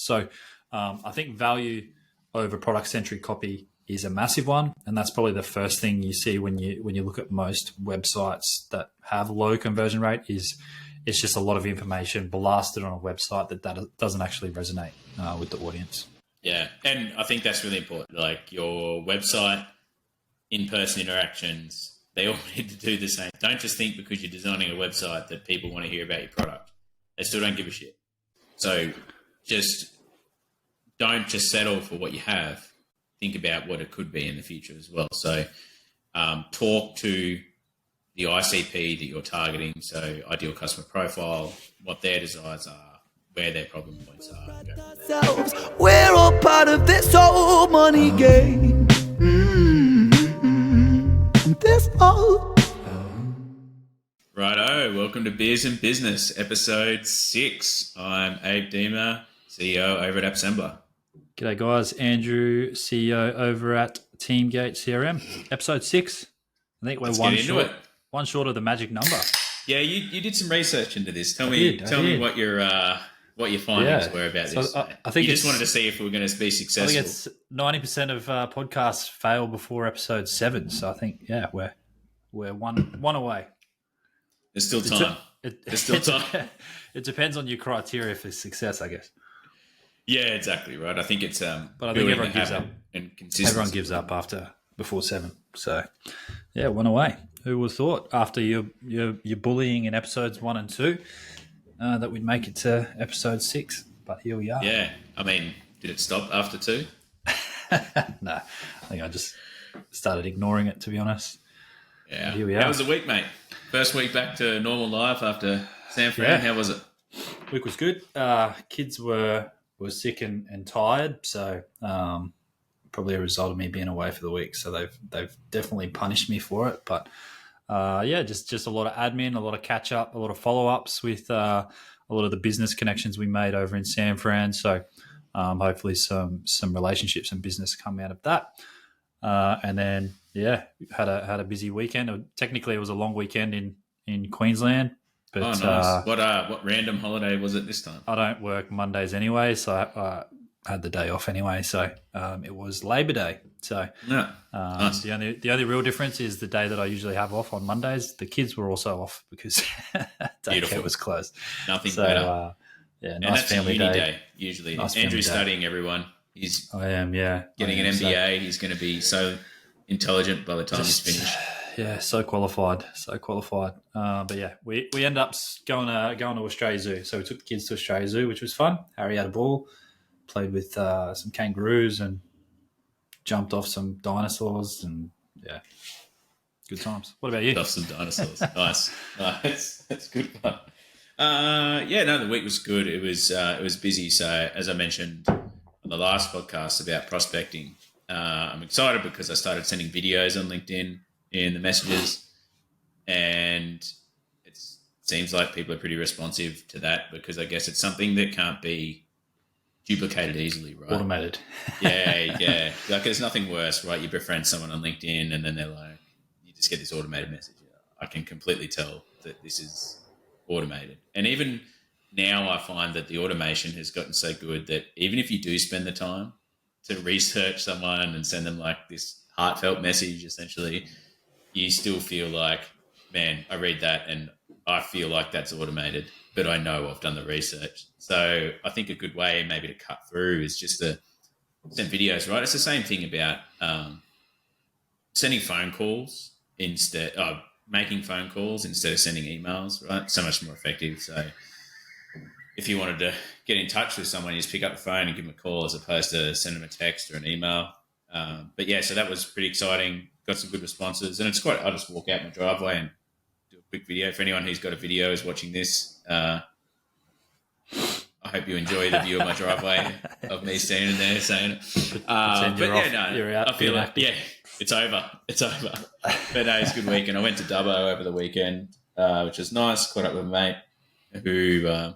So I think value over product-centric copy is a massive one, and that's probably the first thing you see when you look at most websites that have low conversion rate. Is it's just a lot of information blasted on a website that doesn't actually resonate with the audience. Yeah, and I think that's really important. Like your website, in-person interactions, they all need to do the same. Don't just think because you're designing a website that people want to hear about your product. They still don't give a shit. So don't just settle for what you have. Think about what it could be in the future as well. So talk to the ICP that you're targeting, so ideal customer profile, what their desires are, where their problem points are. We're all part of this whole money game. This whole... Righto, welcome to Beers and Business, episode 6. I'm Abe Dearmer, CEO over at Appsembler. G'day guys, Andrew, CEO over at Teamgate CRM. Episode 6. I think we're one short of the magic number. Yeah, you did some research into this. Tell me what your findings were about this. I think you just wanted to see if we were going to be successful. I think it's 90% of podcasts fail before episode 7. So I think we're one away. There's still time. There's still time. It depends on your criteria for success, I guess. Yeah, exactly right. I think it's but I think everyone gives up. And consistency. Everyone gives up before 7. So yeah, one away. Who would have thought after your bullying in episodes 1 and 2 that we'd make it to episode 6? But here we are. Yeah, I mean, did it stop after 2? No, I think I just started ignoring it, to be honest. Yeah. Here we are. How was the week, mate? First week back to normal life after San Fran. How was it? Week was good. Kids were sick and tired, so probably a result of me being away for the week. So they've definitely punished me for it. But just a lot of admin, a lot of catch up, a lot of follow ups with a lot of the business connections we made over in San Fran. So hopefully some relationships and business come out of that. And then had a busy weekend. Technically, it was a long weekend in Queensland. But, nice. What random holiday was it this time? I don't work Mondays anyway, so I had the day off anyway. So it was Labor Day. So nice. The only real difference is the day that I usually have off on Mondays. The kids were also off because daycare was closed. Nothing better. Nice that's family a uni day usually. Nice Andrew's studying, everyone. I am, yeah. Getting an MBA. He's going to be so intelligent by the time he's finished. Yeah, so qualified. But yeah, we end up going to Australia Zoo. So we took the kids to Australia Zoo, which was fun. Harry had a ball, played with some kangaroos and jumped off some dinosaurs, and yeah, good times. What about you? Off some dinosaurs. Nice. That's good fun. The week was good. It was busy. So as I mentioned on the last podcast about prospecting, I'm excited because I started sending videos on LinkedIn in the messages, and it seems like people are pretty responsive to that because I guess it's something that can't be duplicated easily, right? Automated. Yeah. Like there's nothing worse, right? You befriend someone on LinkedIn and then they're like, you just get this automated message. I can completely tell that this is automated. And even now I find that the automation has gotten so good that even if you do spend the time to research someone and send them like this heartfelt message, essentially, you still feel like, man, I read that and I feel like that's automated, but I know I've done the research. So I think a good way maybe to cut through is just to send videos, right? It's the same thing about sending phone calls instead of making phone calls instead of sending emails, right? So much more effective. So if you wanted to get in touch with someone, you just pick up the phone and give them a call as opposed to send them a text or an email. So that was pretty exciting. Got some good responses, and it's quite. I just walk out my driveway and do a quick video. For anyone who's got a video is watching this, I hope you enjoy the view of my driveway of me standing there saying it. You're out. I feel like it's over. But no, it's a good weekend. I went to Dubbo over the weekend, which was nice. Caught up with a mate who, I've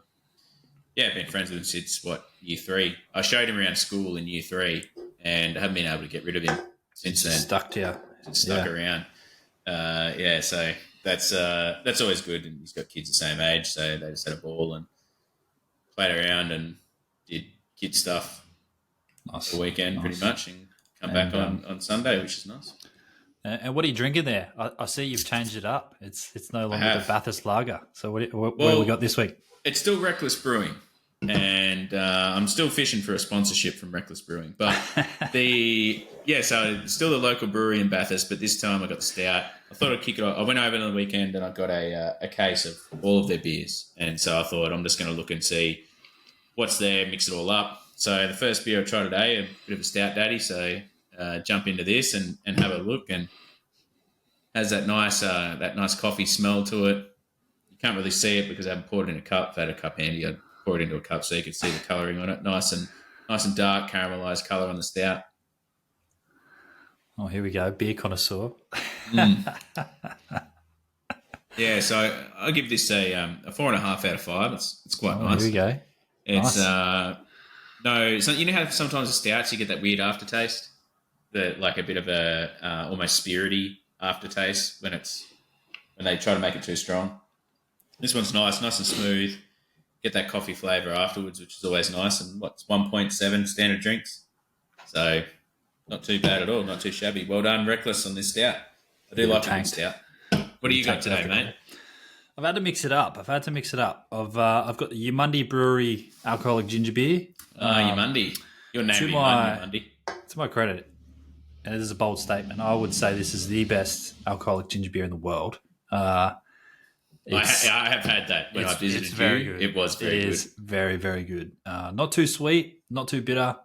been friends with him since year 3. I showed him around school in year 3, and I haven't been able to get rid of him since then. Stuck to you. Stuck around. So that's always good. And he's got kids the same age, so they just had a ball and played around and did kid stuff Nice. the weekend pretty much, and come back on Sunday, which is nice. And what are you drinking there? I see you've changed it up. It's no longer the Bathurst Lager. So what we got this week? It's still Reckless Brewing, and I'm still fishing for a sponsorship from Reckless Brewing. But so it's still the local brewery in Bathurst, but this time I got the stout. I thought I'd kick it off. I went over on the weekend and I got a case of all of their beers, and so I thought I'm just going to look and see what's there, mix it all up. So the first beer I tried today, a bit of a stout daddy, so jump into this and have a look, and has that nice coffee smell to it. You can't really see it because I haven't poured it in a cup. If I had a cup handy, I'd pour it into a cup so you could see the colouring on it. Nice and dark caramelised colour on the stout. Oh, here we go, beer connoisseur. Yeah, so I'll give this a 4.5 out of 5. It's quite nice. Here we go. It's nice. so you know how sometimes the stouts you get that weird aftertaste, like a bit of a almost spirity aftertaste when they try to make it too strong. This one's nice and smooth. Get that coffee flavour afterwards, which is always nice. And it's 1.7 standard drinks, so not too bad at all. Not too shabby. Well done, Reckless, on this stout. I do like a good stout. What do you got today, mate? I've had to mix it up. I've got the Yamundi Brewery alcoholic ginger beer. Yamundi. Your name is Yamundi. To my credit, and this is a bold statement, I would say this is the best alcoholic ginger beer in the world. I have had that when I visited it's very you. Good. It was very good. It is very, very good. Not too sweet, not too bitter.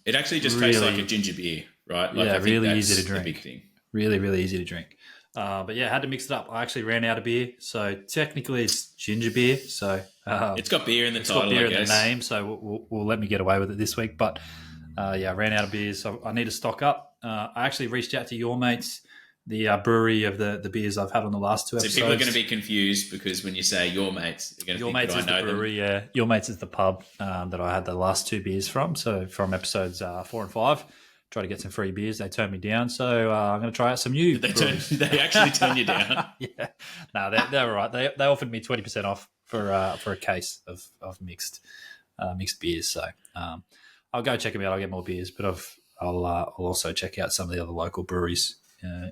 It actually just tastes like a ginger beer, right? Like, yeah, really easy to drink. The big thing. Really, really easy to drink. But yeah, I had to mix it up. I actually ran out of beer, so technically it's ginger beer. So it's got beer in the title, got beer I guess. in the name, so we'll let me get away with it this week. But I ran out of beers, so I need to stock up. I actually reached out to Your Mates, the brewery of the beers I've had on the last 2 episodes. So people are going to be confused because when you say Your Mates, they're going to Your think Mates that is I know the brewery. Yeah, Your Mates is the pub that I had the last 2 beers from. So from episodes 4 and 5. Try to get some free beers. They turned me down, so I'm going to try out some new. They actually turned you down. Yeah, no, they were right. They offered me 20% off for a case of mixed beers. So I'll go check them out. I'll get more beers, but I'll also check out some of the other local breweries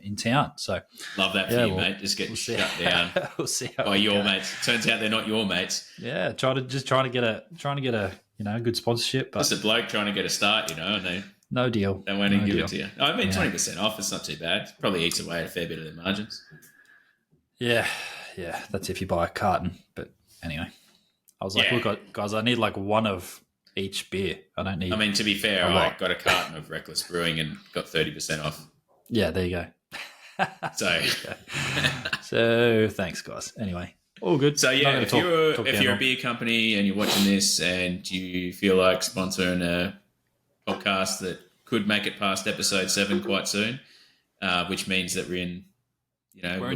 in town. So love that for you, mate. Just getting shut down we'll see by your mates. Turns out they're not your mates. Yeah, trying to get a good sponsorship. But just a bloke trying to get a start, and they. No deal. They won't even give it to you. I mean, 20% off, it's not too bad. Probably eats away a fair bit of their margins. Yeah. That's if you buy a carton. But anyway, I was like, look, guys, I need like one of each beer. I don't need. I mean, to be fair, I got a carton of Reckless Brewing and got 30% off. Yeah, there you go. So thanks, guys. Anyway, all good. So yeah, if you're a beer company and you're watching this and you feel like sponsoring a podcast that could make it past episode 7 quite soon, which means that we're in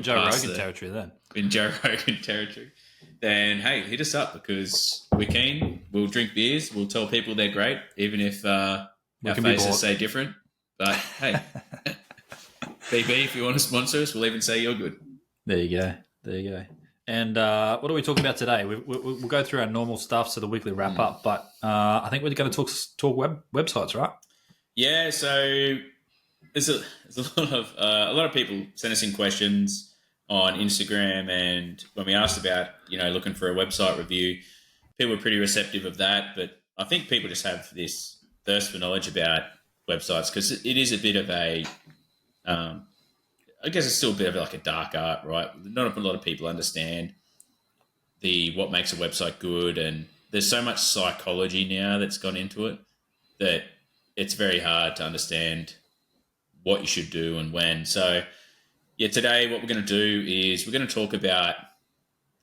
Joe Rogan territory then. In Joe Rogan territory. Then hey, hit us up because we're keen. We'll drink beers. We'll tell people they're great, even if our faces say different. But hey, BB, if you want to sponsor us, we'll even say you're good. There you go. And what are we talking about today? We'll go through our normal stuff, so the weekly wrap up. But I think we're going to talk websites, right? Yeah. So there's a lot of people send us in questions on Instagram, and when we asked about looking for a website review, people were pretty receptive of that. But I think people just have this thirst for knowledge about websites because it is a bit of a I guess it's still a bit of like a dark art, right? Not a lot of people understand what makes a website good, and there's so much psychology now that's gone into it that it's very hard to understand what you should do and when. So, yeah, today what we're going to do is we're going to talk about,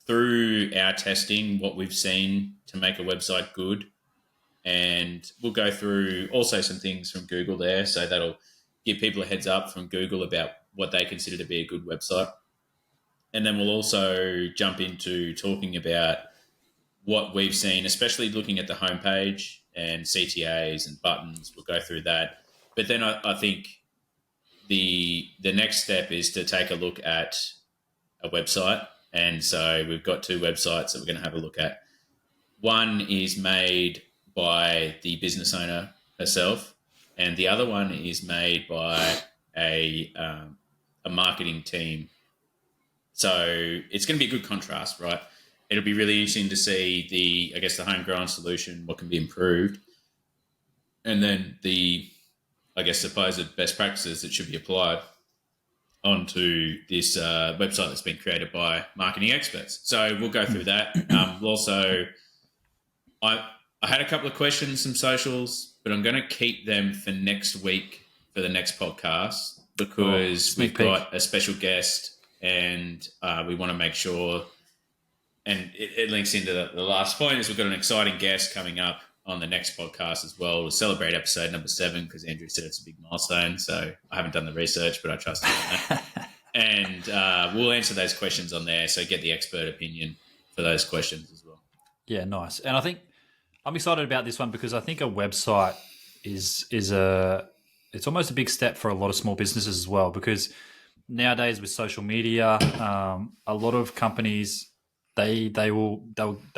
through our testing, what we've seen to make a website good, and we'll go through also some things from Google there, so that'll give people a heads up from Google about what they consider to be a good website. And then we'll also jump into talking about what we've seen, especially looking at the homepage and CTAs and buttons. We'll go through that. But then I think the next step is to take a look at a website. And so we've got 2 websites that we're going to have a look at. One is made by the business owner herself, and the other one is made by a marketing team. So it's going to be a good contrast, right? It'll be really interesting to see the homegrown solution, what can be improved, and then supposed best practices that should be applied onto this website that's been created by marketing experts. So we'll go through that. We'll also, I had a couple of questions, some socials, but I'm going to keep them for next week for the next podcast because we've got a special guest and we want to make sure, and it links into the last point, is we've got an exciting guest coming up on the next podcast as well to celebrate episode number 7 because Andrew said it's a big milestone. So I haven't done the research, but I trust him on that. And we'll answer those questions on there. So get the expert opinion for those questions as well. Yeah, nice. And I think I'm excited about this one because I think a website is it's almost a big step for a lot of small businesses as well, because nowadays with social media, a lot of companies they'll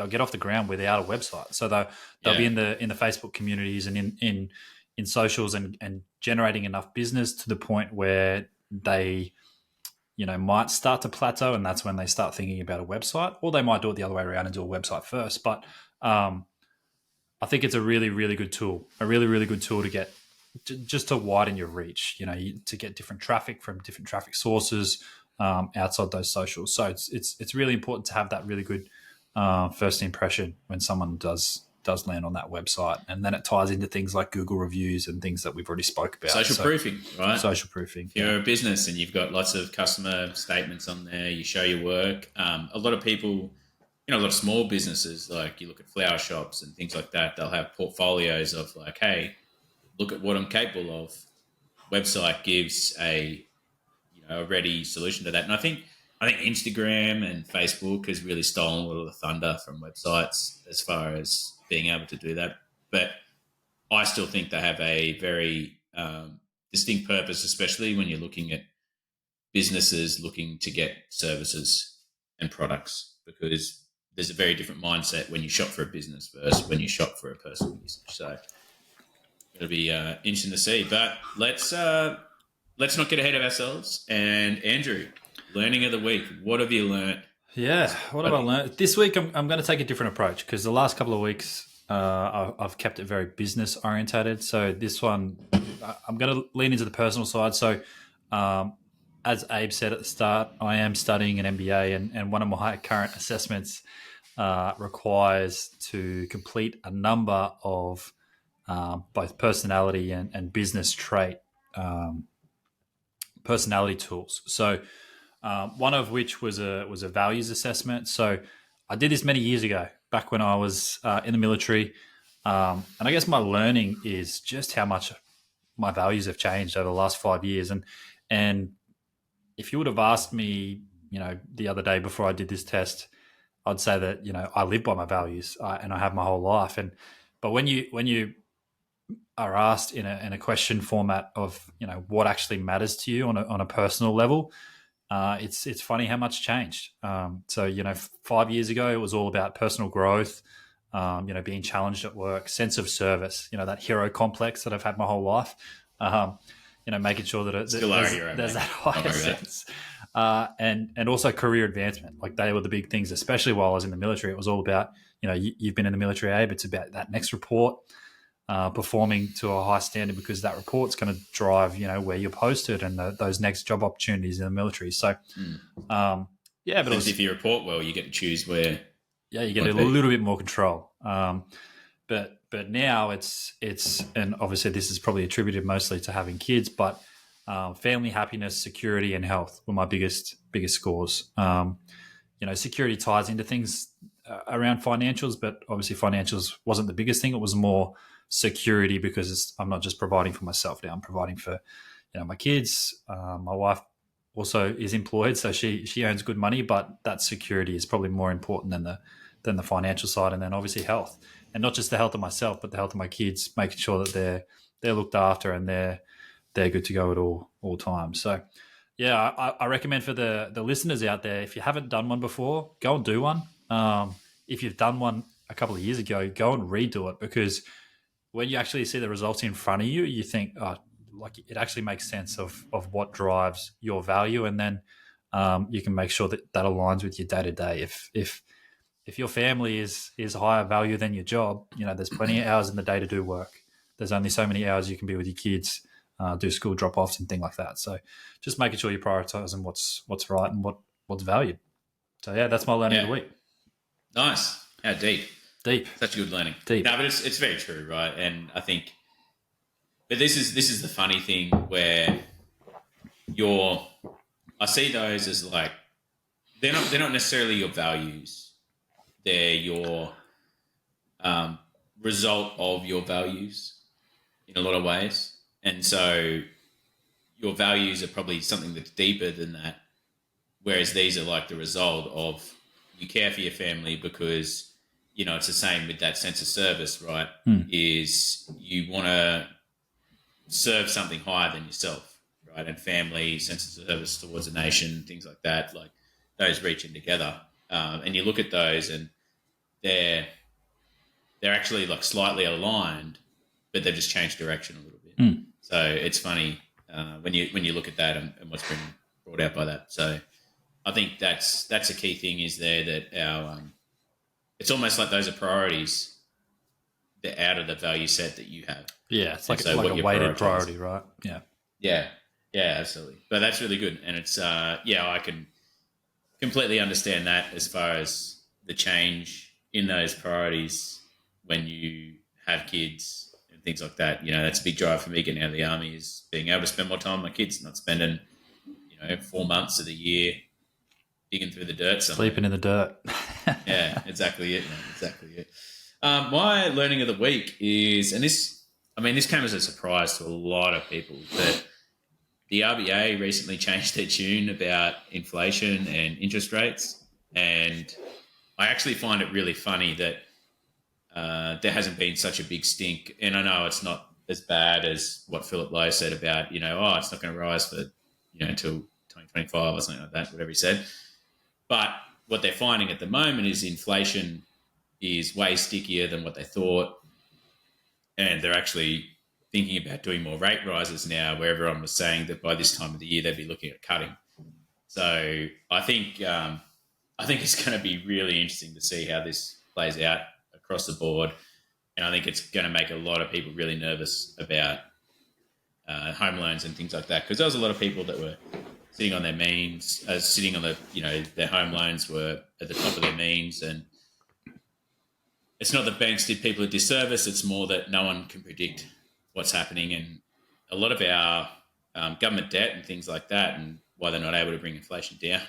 get off the ground without a website. So they'll be in the Facebook communities and in socials and generating enough business to the point where they might start to plateau, and that's when they start thinking about a website, or they might do it the other way around and do a website first. But I think it's a really, really good tool, to get just to widen your reach, to get different traffic from different traffic sources outside those socials. So it's really important to have that really good first impression when someone does land on that website, and then it ties into things like Google reviews and things that we've already spoke about. Social proofing, right? Social proofing. If you're a business and you've got lots of customer statements on there, you show your work. A lot of people, a lot of small businesses, like you look at flower shops and things like that, they'll have portfolios of like, hey, look at what I'm capable of. Website gives a ready solution to that. And I think Instagram and Facebook has really stolen a lot of the thunder from websites as far as being able to do that. But I still think they have a very distinct purpose, especially when you're looking at businesses looking to get services and products, because there's a very different mindset when you shop for a business versus when you shop for a personal usage. So it'll be interesting to see. But let's not get ahead of ourselves. And Andrew, learning of the week, what have you learnt? Yeah, what have I learned? This week I'm going to take a different approach because the last couple of weeks I've kept it very business orientated. So this one I'm going to lean into the personal side. So as Abe said at the start, I am studying an MBA, and one of my current assessments requires to complete a number of both personality and business trait personality tools. So one of which was a values assessment. So I did this many years ago, back when I was in the military. And I guess my learning is just how much my values have changed over the last 5 years. And if you would have asked me, the other day before I did this test, I'd say that, I live by my values and I have my whole life. But when you are asked in a question format of, what actually matters to you on a personal level, it's funny how much changed. So 5 years ago, it was all about personal growth, being challenged at work, sense of service, that hero complex that I've had my whole life, making sure that there's that higher sense. And also career advancement. Like they were the big things, especially while I was in the military. It was all about, you've been in the military, Abe, it's about that next report, performing to a high standard, because that report's going to drive, where you're posted and those next job opportunities in the military. So, but if you report well, you get to choose where. Yeah, you get a little bit more control. But now it's and obviously this is probably attributed mostly to having kids, but family happiness, security, and health were my biggest scores. Security ties into things around financials, but obviously financials wasn't the biggest thing. It was more security, because I'm not just providing for myself now. I'm providing for my kids. My wife also is employed, so she earns good money, but that security is probably more important than the financial side. And then obviously health, and not just the health of myself, but the health of my kids, making sure that they're looked after and they're good to go at all times. So yeah, I recommend for the listeners out there, if you haven't done one before, go and do one. If you've done one a couple of years ago, go and redo it, because when you actually see the results in front of you, you think, oh, like it actually makes sense of what drives your value, and then you can make sure that that aligns with your day to day. If your family is higher value than your job, there's plenty of hours in the day to do work. There's only so many hours you can be with your kids, do school drop offs and things like that. So just making sure you're prioritizing what's right and what's valued. So yeah, that's my learning of the Yeah. week. Nice. How deep? Deep, Such good learning. deep. No, but it's very true, right? And I think, but this is the funny thing where I see those as like they're not necessarily your values. They're your result of your values in a lot of ways. And so your values are probably something that's deeper than that. Whereas these are like the result of you care for your family because, it's the same with that sense of service, right? Is you want to serve something higher than yourself, right? And family, sense of service towards a nation, things like that, like those reaching together. And you look at those and they're actually like slightly aligned, but they've just changed direction a little bit. So it's funny when you look at that and what's been brought out by that. So I think that's a key thing is there that our it's almost like those are priorities that out of the value set that you have. Yeah, it's And like, so like what a you're weighted prioritising. priority, right? Yeah. Yeah, absolutely. But that's really good, and it's I can completely understand that as far as the change in those priorities when you have kids and things like that. That's a big drive for me getting out of the army is being able to spend more time with my kids, not spending 4 months of the year digging through the dirt somewhere. Sleeping in the dirt. Yeah, exactly it, man. Exactly it. My learning of the week is, and this came as a surprise to a lot of people, that the RBA recently changed their tune about inflation and interest rates. And I actually find it really funny that there hasn't been such a big stink. And I know it's not as bad as what Philip Lowe said about, it's not going to rise for, until 2025 or something like that, whatever he said. But what they're finding at the moment is inflation is way stickier than what they thought. And they're actually thinking about doing more rate rises now, where everyone was saying that by this time of the year they'd be looking at cutting. So I think it's going to be really interesting to see how this plays out across the board. And I think it's going to make a lot of people really nervous about home loans and things like that, because there was a lot of people that were sitting on their means, sitting on their home loans were at the top of their means. And it's not that banks did people a disservice, it's more that no one can predict what's happening. And a lot of our government debt and things like that, and why they're not able to bring inflation down.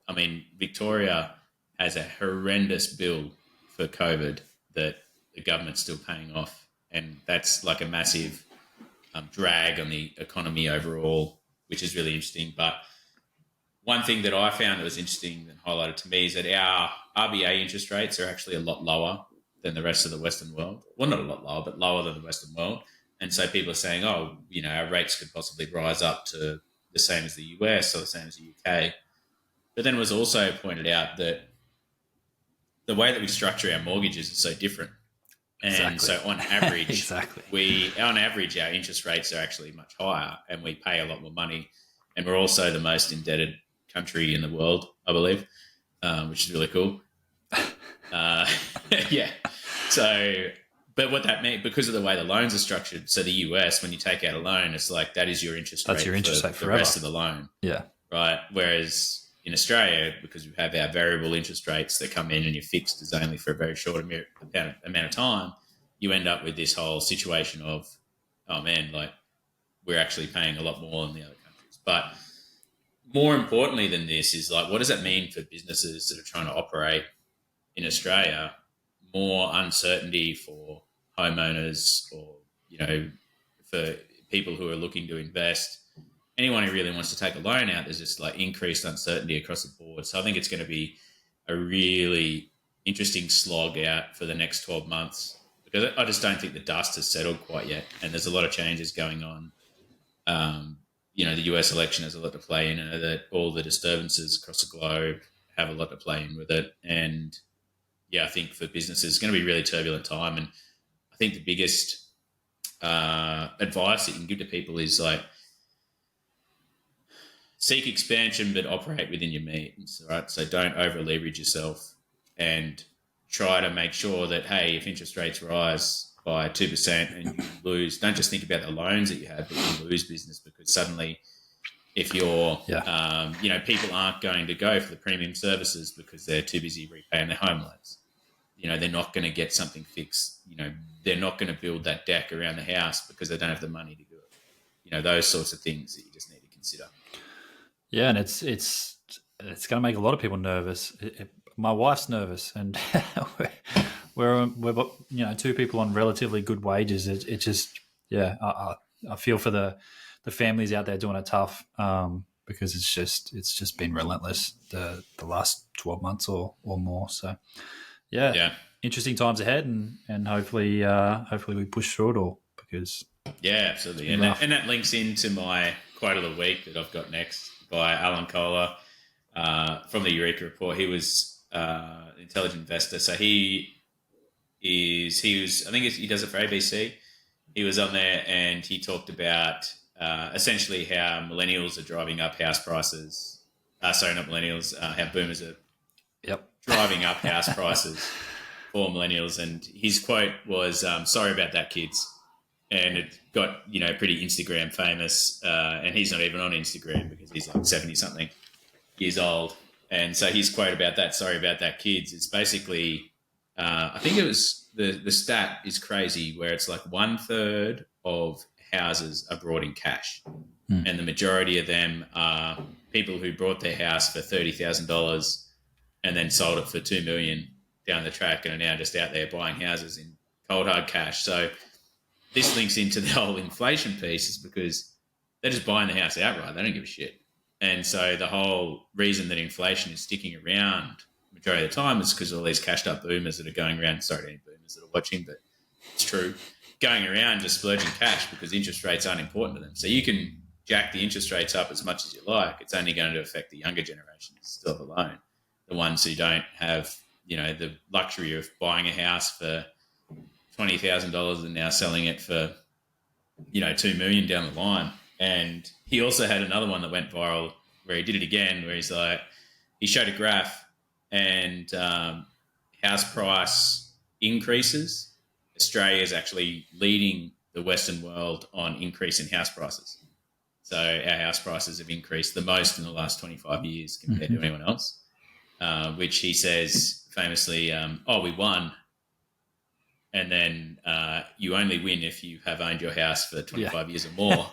I mean, Victoria has a horrendous bill for COVID that the government's still paying off. And that's like a massive drag on the economy overall, which is really interesting. But one thing that I found that was interesting and highlighted to me is that our RBA interest rates are actually a lot lower than the rest of the Western world. Well, not a lot lower, but lower than the Western world. And so people are saying, our rates could possibly rise up to the same as the US or the same as the UK. But then it was also pointed out that the way that we structure our mortgages is so different. And Exactly. so on average, Exactly. our interest rates are actually much higher and we pay a lot more money. And we're also the most indebted country in the world, I believe, which is really cool. Yeah. So, but what that means, because of the way the loans are structured, so the US, when you take out a loan, it's like that is your interest rate. That's your interest rate the forever. rest of the loan. Yeah. Right. Whereas in Australia, because we have our variable interest rates that come in and you're fixed is only for a very short amount of time, you end up with this whole situation of, oh man, like we're actually paying a lot more than the other countries. But more importantly than this is like, what does that mean for businesses that are trying to operate in Australia? More uncertainty for homeowners or, for people who are looking to invest. Anyone who really wants to take a loan out, there's just like increased uncertainty across the board. So I think it's going to be a really interesting slog out for the next 12 months because I just don't think the dust has settled quite yet. And there's a lot of changes going on. The US election has a lot to play in it, that all the disturbances across the globe have a lot to play in with it. And I think for businesses, it's going to be a really turbulent time. And I think the biggest advice that you can give to people is like, seek expansion, but operate within your means, right? So don't over leverage yourself, and try to make sure that, hey, if interest rates rise by 2% and you lose, don't just think about the loans that you have, but you lose business, because suddenly if you're, people aren't going to go for the premium services because they're too busy repaying their home loans. They're not going to get something fixed. They're not going to build that deck around the house because they don't have the money to do it. Those sorts of things that you just need to consider. Yeah, and it's going to make a lot of people nervous. My wife's nervous, and we're two people on relatively good wages. It just I feel for the families out there doing it tough, because it's just been relentless the last 12 months or more. So interesting times ahead, and hopefully we push through it all, because absolutely, and that links into my quote of the week that I've got next, by Alan Kohler, from the Eureka Report. He was an intelligent investor. So he does it for ABC. He was on there and he talked about essentially how millennials are driving up house prices. Sorry, not millennials. How boomers are driving up house prices for millennials. And his quote was, "Sorry about that, kids." And it got, pretty Instagram famous. And he's not even on Instagram because he's like 70-something years old. And so his quote about that, "Sorry about that, kids," it's basically, I think it was, the stat is crazy, where it's like 1/3 of houses are brought in cash. And the majority of them are people who bought their house for $30,000 and then sold it for $2 million down the track, and are now just out there buying houses in cold hard cash. So this links into the whole inflation piece, is because they're just buying the house outright. They don't give a shit. And so the whole reason that inflation is sticking around majority of the time is because of all these cashed up boomers that are going around. Sorry to any boomers that are watching, but it's true. Going around just splurging cash because interest rates aren't important to them. So you can jack the interest rates up as much as you like. It's only going to affect the younger generation still have a loan. The ones who don't have, the luxury of buying a house for $20,000 and now selling it for, $2 million down the line. And he also had another one that went viral where he did it again, where he's like, he showed a graph, and house price increases. Australia is actually leading the Western world on increase in house prices. So our house prices have increased the most in the last 25 years compared to anyone else, which he says famously, we won. And then you only win if you have owned your house for 25 years or more.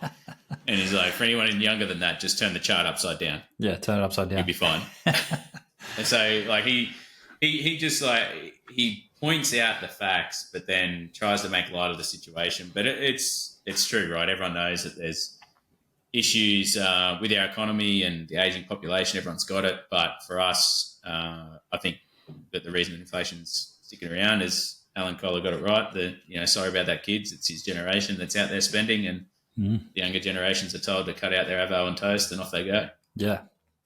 And he's like, for anyone younger than that, just turn the chart upside down. Yeah, turn it upside down. You'll be fine. And so, like, he just, like, he points out the facts, but then tries to make light of the situation. But it's true, right? Everyone knows that there's issues with our economy and the aging population. Everyone's got it. But for us, I think that the reason that inflation's sticking around is Alan Kohler got it right. Sorry about that, kids. It's his generation that's out there spending, and the younger generations are told to cut out their avo and toast, and off they go. Yeah,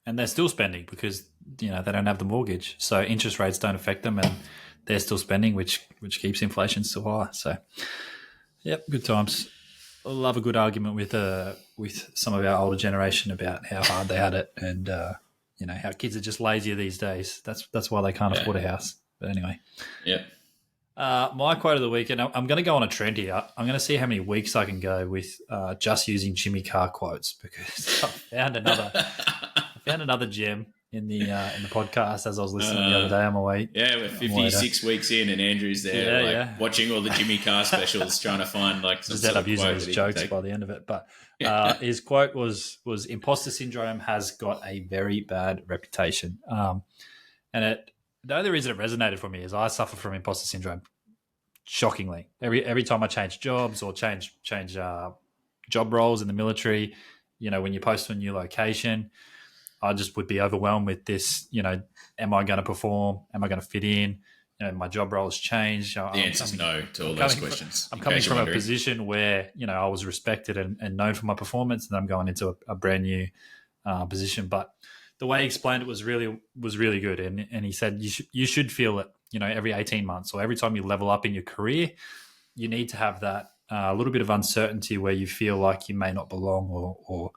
and they're still spending because they don't have the mortgage, so interest rates don't affect them, and they're still spending, which keeps inflation still high. So, yep, good times. I love a good argument with some of our older generation about how hard they had it, and how kids are just lazier these days. That's why they can't afford a house. But anyway, yeah. My quote of the week, and I'm going to go on a trend here. I'm going to see how many weeks I can go with just using Jimmy Carr quotes, because I found another gem in the podcast as I was listening the other day on my way. Yeah, we're 56 weeks in, and Andrew's there, watching all the Jimmy Carr specials, trying to find some just end up using his jokes by the end of it. But his quote was "Imposter syndrome has got a very bad reputation," and the only reason it resonated for me is I suffer from imposter syndrome. Shockingly, every time I change jobs or change job roles in the military, when you post to a new location, I just would be overwhelmed with this. Am I going to perform? Am I going to fit in? My job role has changed. The answer is no to all those questions. I'm coming from a position where I was respected and known for my performance, and I'm going into a brand new position. But the way he explained it was really good, and he said you should feel it. every 18 months or every time you level up in your career, you need to have that a little bit of uncertainty where you feel like you may not belong or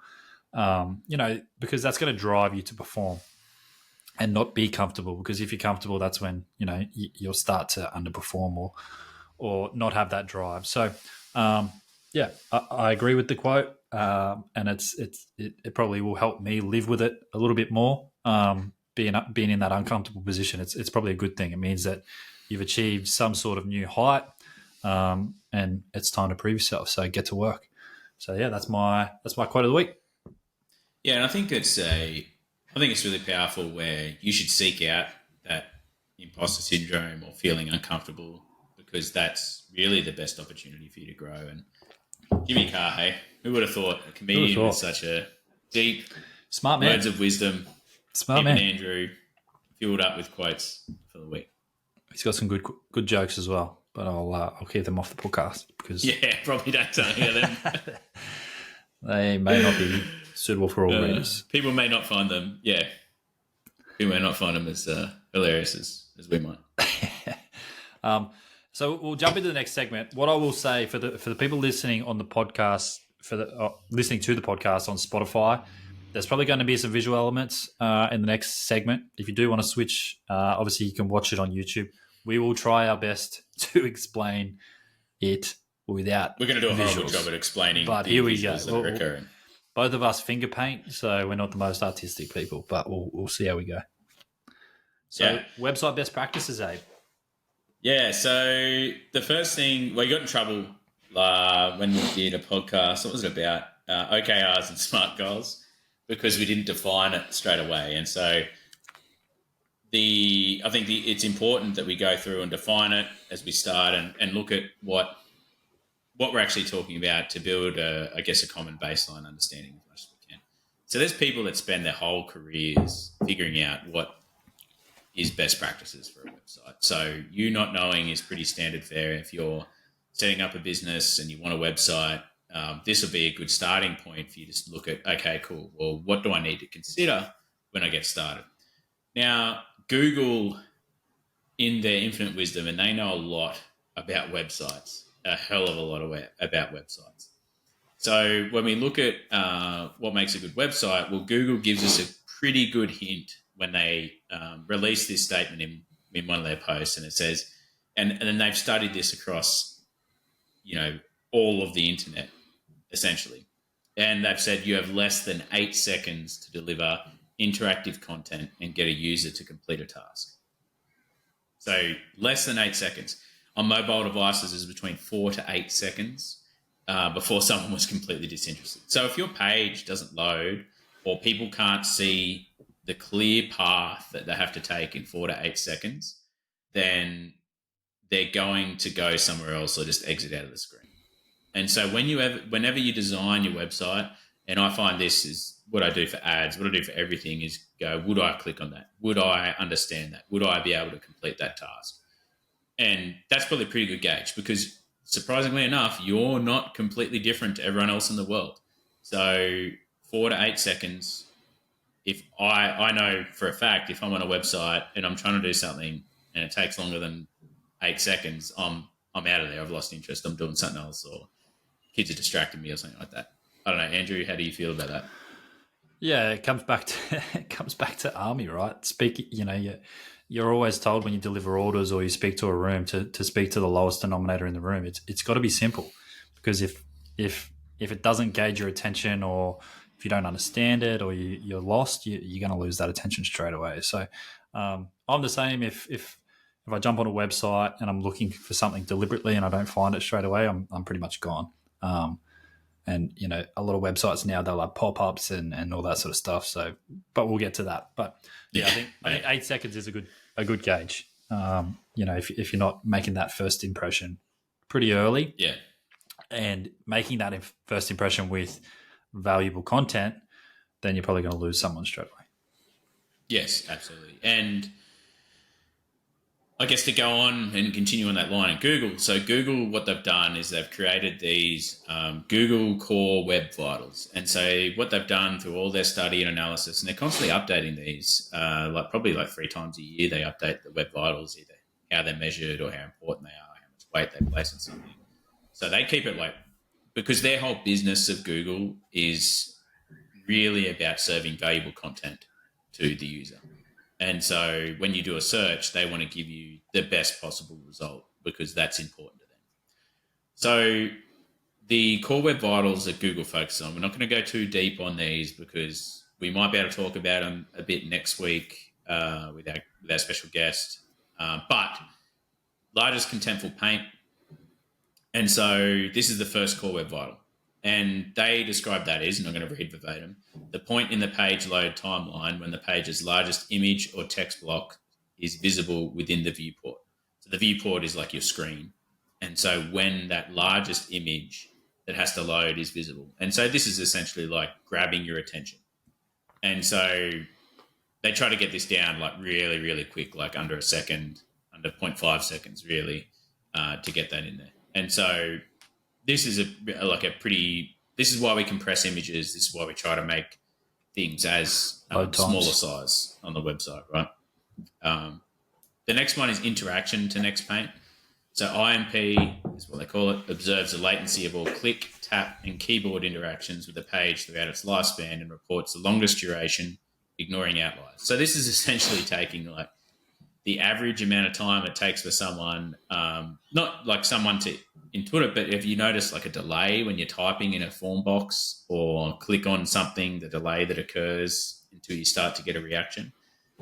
because that's going to drive you to perform and not be comfortable. Because if you're comfortable, that's when, you'll start to underperform or not have that drive. So, I agree with the quote, and it probably will help me live with it a little bit more. Being in that uncomfortable position, it's probably a good thing. It means that you've achieved some sort of new height, and it's time to prove yourself. So get to work. So yeah, that's my quote of the week. Yeah, and I think it's really powerful where you should seek out that imposter syndrome or feeling uncomfortable, because that's really the best opportunity for you to grow. And Jimmy Carr, hey, who would have thought a comedian with such a deep, smart man, words of wisdom, smart man, Andrew, filled up with quotes for the week. He's got some good jokes as well, but I'll keep them off the podcast because probably don't tell them. They may not be suitable for all readers. People may not find them. Yeah, people may not find them as hilarious as we might. So we'll jump into the next segment. What I will say for the people listening on the podcast, listening to the podcast on Spotify, there's probably going to be some visual elements in the next segment. If you do want to switch, obviously you can watch it on YouTube. We will try our best to explain it without. We're going to do a visuals. horrible job at explaining. But here we go. Recurring. Both of us finger paint, so we're not the most artistic people, but we'll see how we go. So website best practices, Abe. Yeah, so the first thing, we got in trouble when we did a podcast. What was it about? OKRs and SMART goals, because we didn't define it straight away. And so I think it's important that we go through and define it as we start and look at what we're actually talking about to build, a common baseline understanding as much as we can. So there's people that spend their whole careers figuring out what is best practices for a website. So you not knowing is pretty standard fare. If you're setting up a business and you want a website, this will be a good starting point for you to look at, okay, cool. Well, what do I need to consider when I get started? Now, Google, in their infinite wisdom, and they know a lot about websites, a hell of a lot about websites. So when we look at what makes a good website, well, Google gives us a pretty good hint when they release this statement in one of their posts, and it says, and then they've studied this across, all of the internet, essentially. And they've said you have less than 8 seconds to deliver interactive content and get a user to complete a task. So less than 8 seconds. On mobile devices is between 4 to 8 seconds before someone was completely disinterested. So if your page doesn't load or people can't see the clear path that they have to take in 4 to 8 seconds, then they're going to go somewhere else or just exit out of the screen. And so whenever you design your website, and I find this is what I do for ads, what I do for everything is go, would I click on that? Would I understand that? Would I be able to complete that task? And that's probably a pretty good gauge, because surprisingly enough, you're not completely different to everyone else in the world. So 4 to 8 seconds, if I know for a fact, if I'm on a website and I'm trying to do something and it takes longer than 8 seconds, I'm out of there. I've lost interest. I'm doing something else, or kids are distracting me or something like that. I don't know, Andrew, how do you feel about that? Yeah, it comes back to army, right? You're always told when you deliver orders or you speak to a room to speak to the lowest denominator in the room. It's got to be simple, because if it doesn't gauge your attention, or if you don't understand it, or you're lost, you're going to lose that attention straight away. So I'm the same. If I jump on a website and I'm looking for something deliberately and I don't find it straight away, I'm pretty much gone. And a lot of websites now, they'll have pop-ups and all that sort of stuff. So, but we'll get to that. But I think 8 seconds is a good gauge. If you're not making that first impression pretty early, and making that first impression with valuable content, then you're probably going to lose someone straight away. Yes, absolutely. And I guess to go on and continue on that line at Google. So Google, what they've done is they've created these Google Core Web Vitals. And so what they've done through all their study and analysis, and they're constantly updating these, probably 3 times a year, they update the Web Vitals, either how they're measured or how important they are, how much weight they place on something. So they keep it like, because their whole business of Google is really about serving valuable content to the user. And so when you do a search, they want to give you the best possible result because that's important to them. So the core web vitals that Google focuses on, we're not going to go too deep on these because we might be able to talk about them a bit next week with our special guest. But largest contentful paint. And so this is the first core web vital. And they describe that as, and I'm going to read verbatim, the point in the page load timeline when the page's largest image or text block is visible within the viewport. So the viewport is like your screen. And so when that largest image that has to load is visible. And so this is essentially like grabbing your attention. And so they try to get this down like really, really quick, like under a second, under 0.5 seconds really, to get that in there. And so this is this is why we compress images. This is why we try to make things as smaller size on the website, right? The next one is interaction to next paint. So IMP is what they call it, observes the latency of all click, tap, and keyboard interactions with the page throughout its lifespan and reports the longest duration, ignoring outliers. So this is essentially taking like the average amount of time it takes for someone, not like someone to input it, but if you notice like a delay when you're typing in a form box or click on something, the delay that occurs until you start to get a reaction.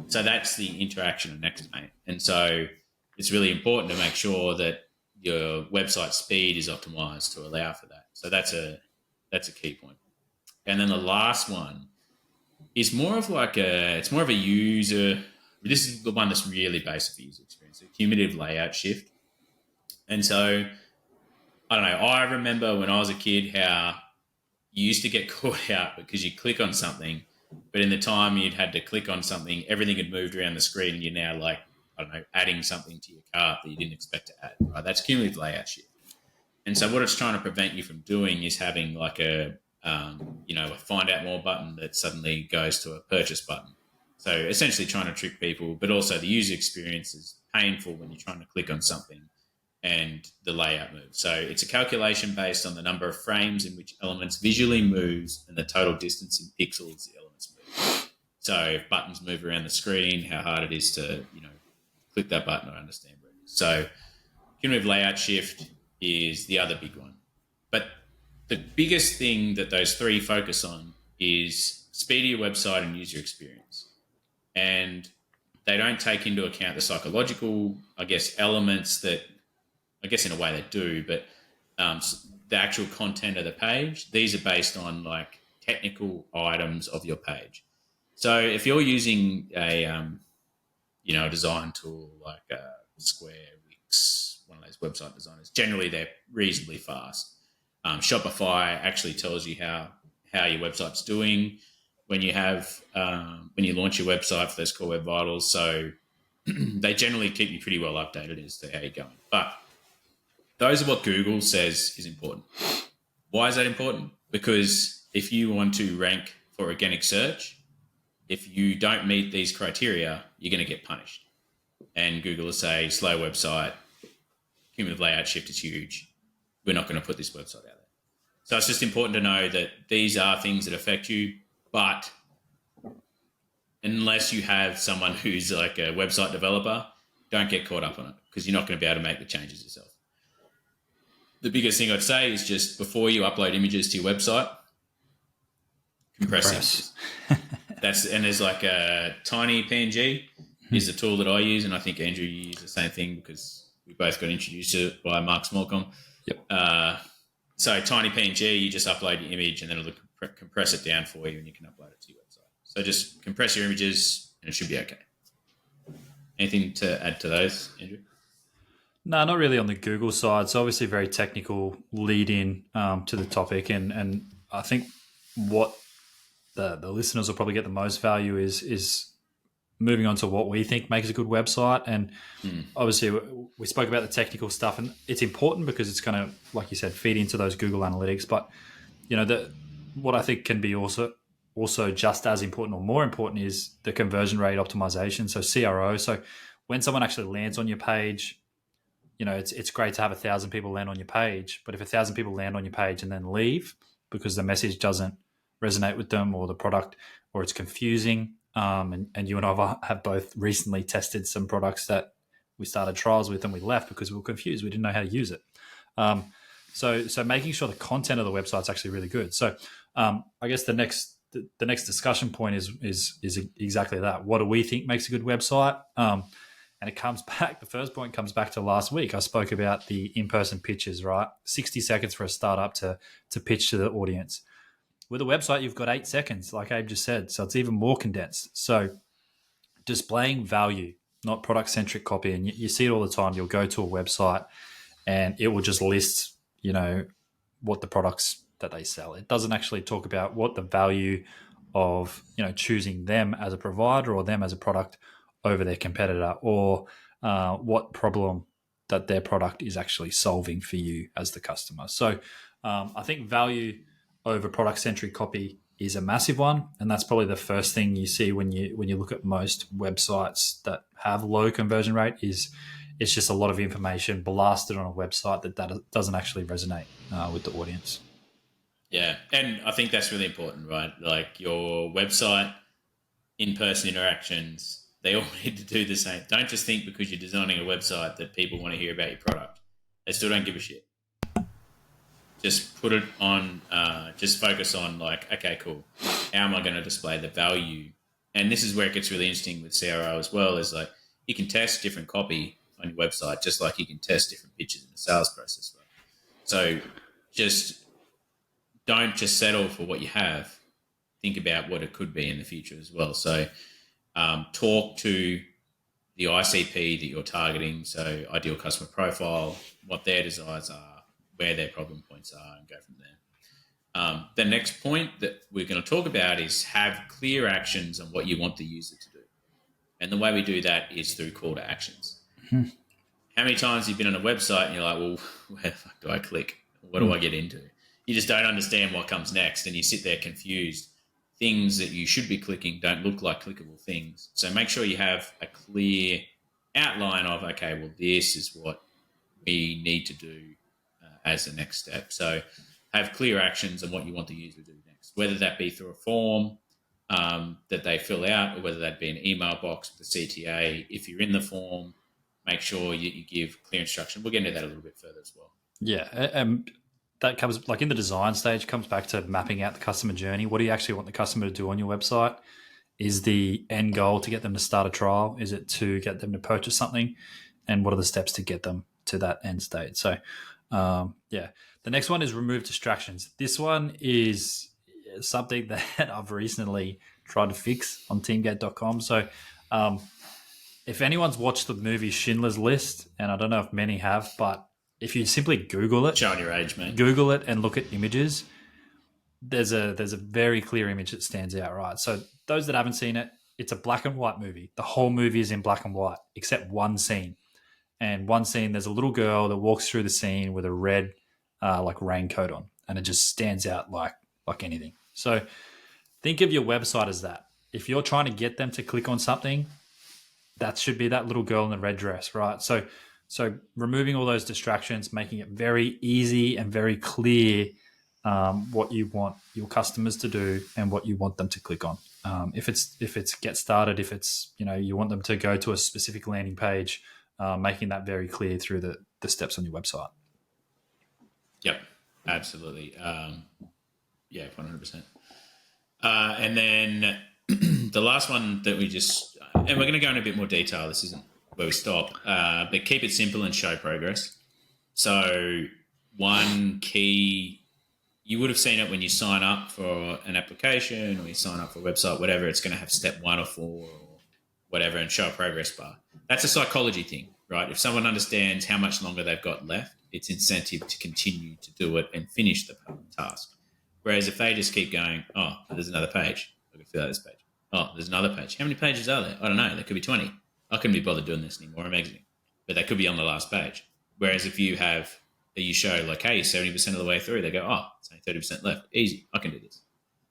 So that's the interaction of next paint. And so it's really important to make sure that your website speed is optimized to allow for that. So that's a key point. And then the last one is more of like it's more of a user. This is the one that's really based on user experience, a cumulative layout shift. And so, I don't know, I remember when I was a kid how you used to get caught out because you click on something, but in the time you'd had to click on something, everything had moved around the screen and you're now like, I don't know, adding something to your cart that you didn't expect to add, right? That's cumulative layout shift. And so what it's trying to prevent you from doing is having like a find out more button that suddenly goes to a purchase button. So essentially trying to trick people, but also the user experience is painful when you're trying to click on something and the layout moves. So it's a calculation based on the number of frames in which elements visually moves and the total distance in pixels the elements move. So if buttons move around the screen, how hard it is to, click that button or understand where it is. So cumulative layout shift is the other big one. But the biggest thing that those three focus on is speed of your website and user experience. And they don't take into account the psychological, elements that, in a way they do, but the actual content of the page. These are based on like technical items of your page. So if you're using a design tool like Square, Wix, one of those website designers, generally they're reasonably fast. Shopify actually tells you how your website's doing when you launch your website for those core web vitals. So they generally keep you pretty well updated as to how you're going. But those are what Google says is important. Why is that important? Because if you want to rank for organic search, if you don't meet these criteria, you're going to get punished. And Google will say, slow website, cumulative layout shift is huge. We're not going to put this website out there. So it's just important to know that these are things that affect you, but unless you have someone who's like a website developer, don't get caught up on it because you're not going to be able to make the changes yourself. The biggest thing I'd say is just before you upload images to your website, compress. And there's like a tiny PNG is the tool that I use, and I think Andrew you use the same thing because we both got introduced to it by Mark Smallcombe. Yep. So tiny PNG, you just upload your image and then it'll compress it down for you and you can upload it to your website. So just compress your images and it should be okay. Anything to add to those, Andrew? No, not really on the Google side. So obviously very technical lead in to the topic. And I think what the listeners will probably get the most value is moving on to what we think makes a good website. And obviously we spoke about the technical stuff, and it's important because it's going to, like you said, feed into those Google Analytics. But, what I think can be also just as important or more important is the conversion rate optimization. So CRO. So when someone actually lands on your page, it's great to have 1,000 people land on your page, but if 1,000 people land on your page and then leave because the message doesn't resonate with them or the product or it's confusing, and you and I have both recently tested some products that we started trials with and we left because we were confused. We didn't know how to use it. So making sure the content of the website is actually really good. So I guess the next discussion point is exactly that. What do we think makes a good website? And it comes back. The first point comes back to last week. I spoke about the in-person pitches, right? 60 seconds for a startup to pitch to the audience. With a website, you've got 8 seconds, like Abe just said. So it's even more condensed. So displaying value, not product-centric copy. And you see it all the time. You'll go to a website and it will just list, what the products that they sell. It doesn't actually talk about what the value of, choosing them as a provider or them as a product over their competitor, or what problem that their product is actually solving for you as the customer. So I think value over product-centric copy is a massive one, and that's probably the first thing you see when you look at most websites that have low conversion rate. It's just a lot of information blasted on a website that doesn't actually resonate with the audience. Yeah, and I think that's really important, right? Like your website, in-person interactions, they all need to do the same. Don't just think because you're designing a website that people want to hear about your product. They still don't give a shit. Just put it on, just focus on like, okay, cool. How am I going to display the value? And this is where it gets really interesting with CRO as well, is like you can test different copy on your website just like you can test different pitches in the sales process. Right? So just don't just settle for what you have. Think about what it could be in the future as well. So talk to the ICP that you're targeting, so ideal customer profile, what their desires are, where their problem points are, and go from there. The next point that we're going to talk about is have clear actions on what you want the user to do. And the way we do that is through call to actions. Mm-hmm. How many times have you been on a website and you're like, well, where the fuck do I click? What do I get into? You just don't understand what comes next, and you sit there confused. Things that you should be clicking don't look like clickable things. So make sure you have a clear outline of, okay, well, this is what we need to do as the next step. So have clear actions on what you want the user to do next, whether that be through a form that they fill out, or whether that be an email box with the CTA. If you're in the form, make sure you give clear instruction. We'll get into that a little bit further as well. Yeah, that comes like in the design stage, comes back to mapping out the customer journey. What do you actually want the customer to do on your website? Is the end goal to get them to start a trial? Is it to get them to purchase something? And what are the steps to get them to that end state? So, the next one is remove distractions. This one is something that I've recently tried to fix on teamgate.com. So, if anyone's watched the movie Schindler's List, and I don't know if many have, but if you simply Google it, showing your age, mate. Google it and look at images, there's a very clear image that stands out, right? So those that haven't seen it, it's a black and white movie. The whole movie is in black and white, except one scene. And one scene, there's a little girl that walks through the scene with a red raincoat on, and it just stands out like anything. So think of your website as that. If you're trying to get them to click on something, that should be that little girl in the red dress, right? So removing all those distractions, making it very easy and very clear what you want your customers to do and what you want them to click on. If it's get started, if it's you want them to go to a specific landing page, making that very clear through the steps on your website. Yep, absolutely. 100%. And then the last one that we just, and we're going to go in a bit more detail. This isn't where we stop, but keep it simple and show progress. So one key, you would have seen it when you sign up for an application or you sign up for a website, whatever, it's going to have step 1 or 4 or whatever and show a progress bar. That's a psychology thing, right? If someone understands how much longer they've got left, it's incentive to continue to do it and finish the task. Whereas if they just keep going, oh, there's another page, I can fill out this page. Oh, there's another page. How many pages are there? I don't know. There could be 20. I couldn't be bothered doing this anymore. I'm exiting. But they could be on the last page. Whereas if you show like, hey, 70% of the way through, they go, oh, it's only 30% left. Easy. I can do this.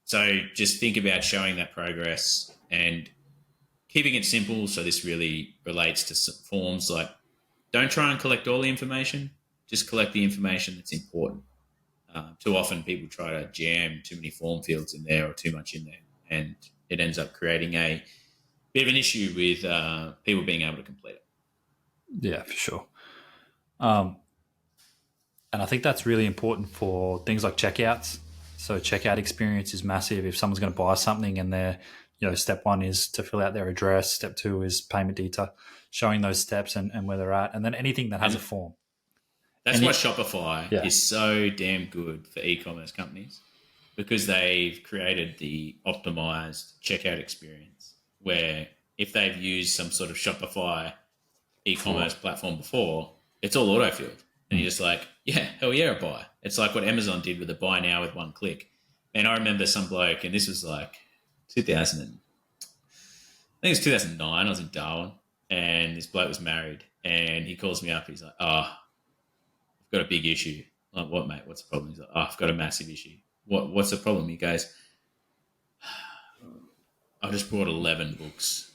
So just think about showing that progress and keeping it simple. So this really relates to forms like don't try and collect all the information. Just collect the information that's important. Too often people try to jam too many form fields in there or too much in there, and it ends up creating a bit of an issue with people being able to complete it. Yeah, for sure. And I think that's really important for things like checkouts. So checkout experience is massive. If someone's going to buy something and they're, step one is to fill out their address. Step two is payment detail, showing those steps and where they're at. And then anything that has a form. That's and why Shopify is so damn good for e-commerce companies, because they've created the optimized checkout experience where if they've used some sort of Shopify e-commerce platform before, it's all auto-filled. And you're just like, yeah, hell yeah, a buy. It's like what Amazon did with the buy now with one click. And I remember some bloke, and this was like 2000, I think it was 2009, I was in Darwin, and this bloke was married, and he calls me up, he's like, I've got a big issue. I'm like, what, mate? What's the problem? He's like, I've got a massive issue. What's the problem? He goes, I just bought 11 books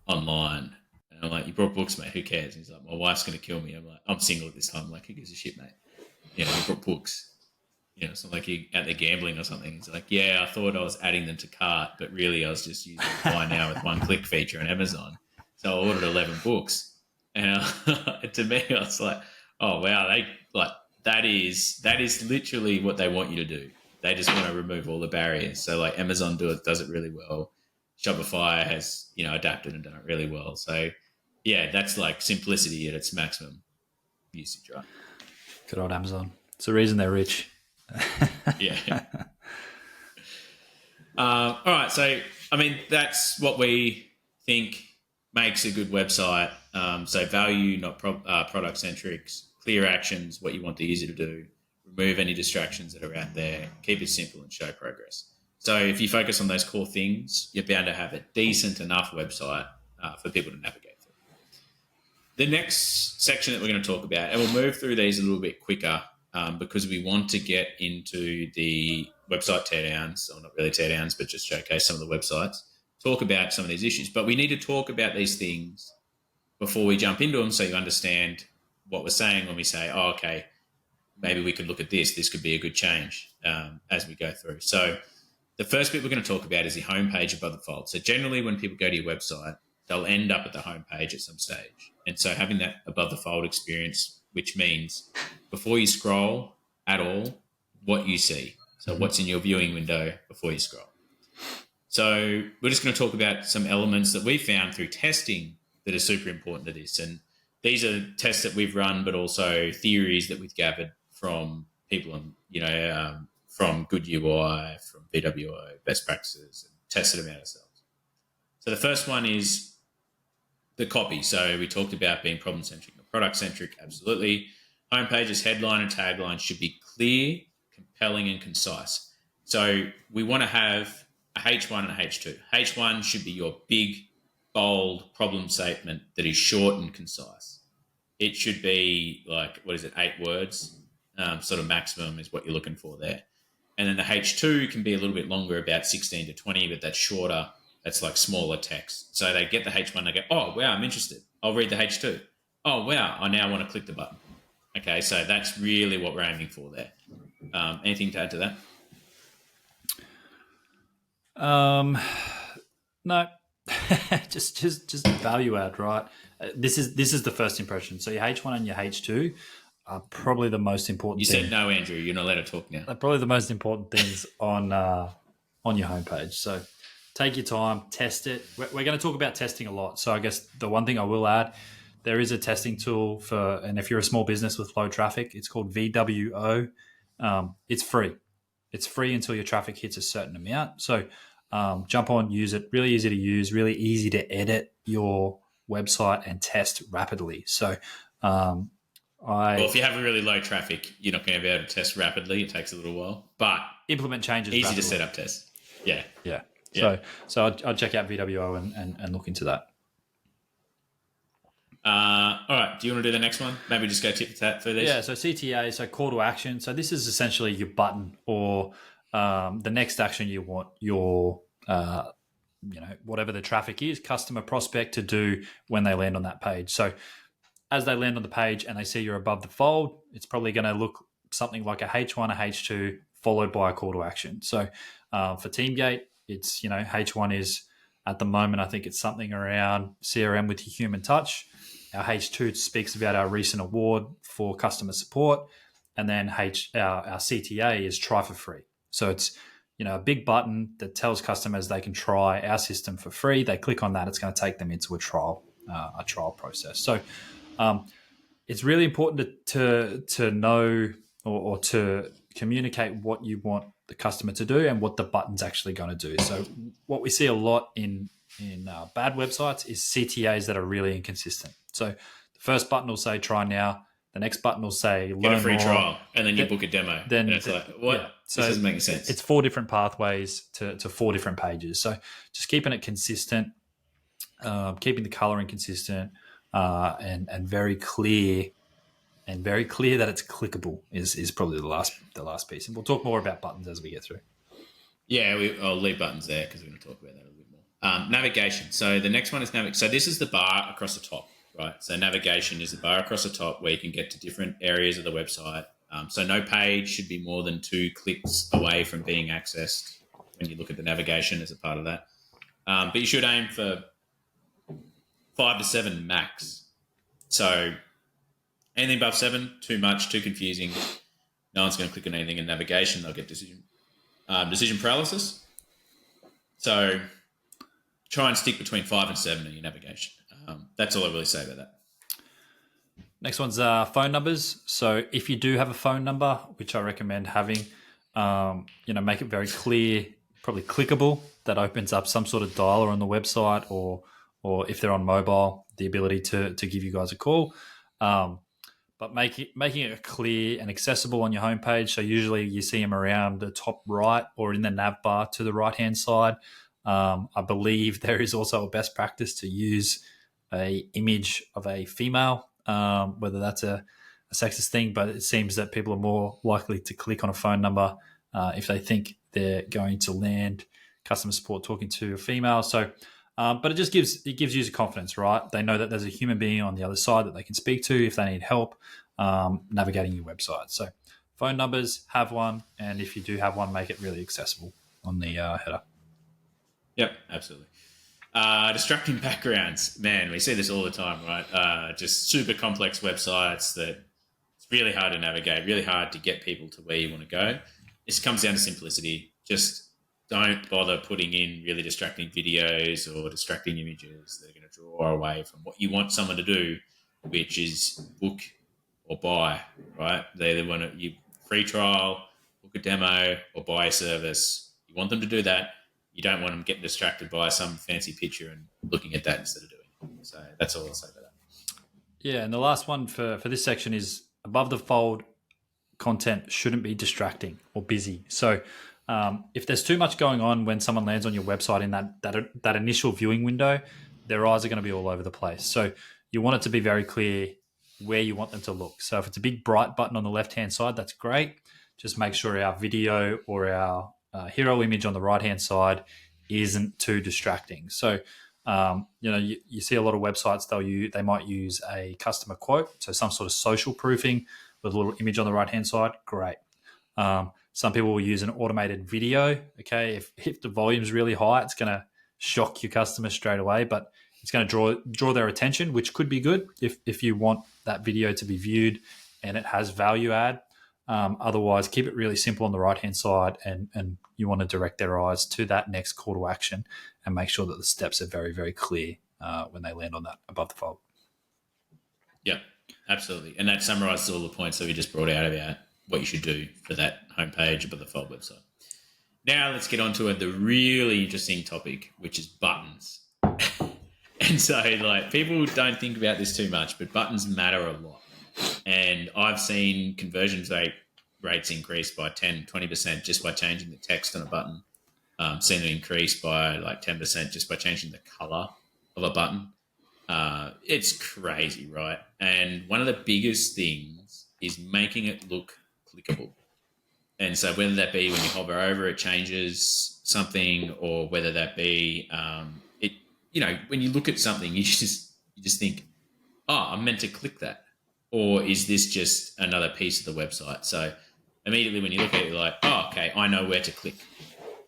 online. And I'm like, you brought books, mate. Who cares? And he's like, my wife's going to kill me. I'm like, I'm single at this time. I'm like, who gives a shit, mate? You brought books. It's not like you're out there gambling or something. He's like, yeah, I thought I was adding them to cart, but really I was just using the buy now with one click feature on Amazon. So I ordered 11 books. And to me, I was like, oh, wow, that is literally what they want you to do. They just want to remove all the barriers. So like Amazon does it really well. Shopify has, adapted and done it really well. So yeah, that's like simplicity at its maximum usage, right? Good old Amazon. It's the reason they're rich. Yeah. All right. So, that's what we think makes a good website. So value, not product centric, clear actions, what you want the user to do, remove any distractions that are out there, keep it simple and show progress. So if you focus on those core things, you're bound to have a decent enough website for people to navigate through. The next section that we're going to talk about, and we'll move through these a little bit quicker because we want to get into the website teardowns, or not really teardowns, but just showcase some of the websites, talk about some of these issues. But we need to talk about these things before we jump into them so you understand what we're saying when we say, oh, okay, maybe we could look at this. This could be a good change as we go through. So the first bit we're going to talk about is the homepage above the fold. So generally when people go to your website, they'll end up at the homepage at some stage. And so having that above the fold experience, which means before you scroll at all, what you see. So what's in your viewing window before you scroll. So we're just going to talk about some elements that we found through testing that are super important to this. And these are tests that we've run, but also theories that we've gathered from people on, from Good UI, from VWO, best practices, and tested them out ourselves. So the first one is the copy. So we talked about being problem-centric and product-centric, absolutely. Homepage's headline and tagline should be clear, compelling, and concise. So we want to have a H1 and a H2. H1 should be your big, bold problem statement that is short and concise. It should be 8 words, sort of maximum is what you're looking for there. And then the H2 can be a little bit longer, about 16 to 20, but that's shorter. That's like smaller text. So they get the H1, they go, oh, wow, I'm interested. I'll read the H2. Oh, wow, I now want to click the button. Okay, so that's really what we're aiming for there. Anything to add to that? No, just value add, right? This is the first impression. So your H1 and your H2 are probably the most important. You said no, Andrew. You're not allowed to talk now. They're probably the most important things on your homepage. So take your time, test it. We're going to talk about testing a lot. So I guess the one thing I will add, there is a testing tool and if you're a small business with low traffic, it's called VWO. It's free. It's free until your traffic hits a certain amount. So jump on, use it. Really easy to use, really easy to edit your website and test rapidly. So if you have a really low traffic, you're not going to be able to test rapidly. It takes a little while, but implement changes. Easy rapidly. to set up test. Yeah. So I'll check out VWO and look into that. All right. Do you want to do the next one? Maybe just go tip for tat through these. Yeah. So CTA, so call to action. So this is essentially your button or the next action you want your whatever the traffic is, customer prospect to do when they land on that page. So as they land on the page and they see you're above the fold, it's probably going to look something like a H1, a H2, followed by a call to action. So for Teamgate, it's, H1 is at the moment, I think it's something around CRM with your human touch. Our H2 speaks about our recent award for customer support. And then our CTA is try for free. So it's, a big button that tells customers they can try our system for free. They click on that, it's going to take them into a trial process. So it's really important to know or to communicate what you want the customer to do and what the button's actually going to do. So what we see a lot in bad websites is CTAs that are really inconsistent. So the first button will say try now. The next button will say learn get a free more, trial, and then you book a demo. Then it's like, what? Yeah. So this doesn't make sense. It's 4 different pathways to 4 different pages. So just keeping it consistent, keeping the coloring consistent, and very clear, that it's clickable is probably the last piece. And we'll talk more about buttons as we get through. Yeah, I'll leave buttons there because we're going to talk about that a little bit more. Navigation. So the next one is navigation. So this is the bar across the top. Right, so navigation is the bar across the top where you can get to different areas of the website. So no page should be more than 2 clicks away from being accessed when you look at the navigation as a part of that. But you should aim for 5 to 7 max. So anything above 7, too much, too confusing. No one's going to click on anything in navigation. They'll get decision paralysis. So try and stick between 5 and 7 in your navigation. That's all I really say about that. Next one's phone numbers. So if you do have a phone number, which I recommend having, make it very clear, probably clickable. That opens up some sort of dialer on the website, or if they're on mobile, the ability to give you guys a call. But making it clear and accessible on your homepage. So usually you see them around the top right or in the nav bar to the right-hand side. I believe there is also a best practice to use a image of a female, whether that's a sexist thing, but it seems that people are more likely to click on a phone number if they think they're going to land customer support talking to a female. So, but it just gives user confidence, right? They know that there's a human being on the other side that they can speak to if they need help navigating your website. So phone numbers, have one, and if you do have one, make it really accessible on the header. Yep, absolutely. Distracting backgrounds. Man, we see this all the time, right? Just super complex websites that it's really hard to navigate, really hard to get people to where you want to go. This comes down to simplicity. Just don't bother putting in really distracting videos or distracting images that are going to draw away from what you want someone to do, which is book or buy, right? They either want to free trial, book a demo, or buy a service. You want them to do that. You don't want them getting distracted by some fancy picture and looking at that instead of doing it. So that's all I'll say about that. Yeah, and the last one for this section is above the fold content shouldn't be distracting or busy. So if there's too much going on when someone lands on your website in that initial viewing window, their eyes are going to be all over the place. So you want it to be very clear where you want them to look. So if it's a big bright button on the left-hand side, that's great. Just make sure our video or our hero image on the right-hand side isn't too distracting. So, you see a lot of websites, they might use a customer quote, so some sort of social proofing with a little image on the right-hand side. Great. Some people will use an automated video. Okay, if the volume's really high, it's going to shock your customers straight away, but it's going to draw their attention, which could be good if you want that video to be viewed and it has value add. Otherwise, keep it really simple on the right-hand side, and you want to direct their eyes to that next call to action and make sure that the steps are very, very clear when they land on that above the fold. Yeah, absolutely. And that summarizes all the points that we just brought out about what you should do for that homepage above the fold website. Now let's get on to the really interesting topic, which is buttons. And so, people don't think about this too much, but buttons matter a lot. And I've seen conversion rates increase by 10, 20% just by changing the text on a button. Seen them increase by 10% just by changing the color of a button. It's crazy, right? And one of the biggest things is making it look clickable. And so whether that be when you hover over, it changes something, or whether that be it. You know, when you look at something, you just think, oh, I'm meant to click that, or is this just another piece of the website? So immediately when you look at it, you're like, oh, okay, I know where to click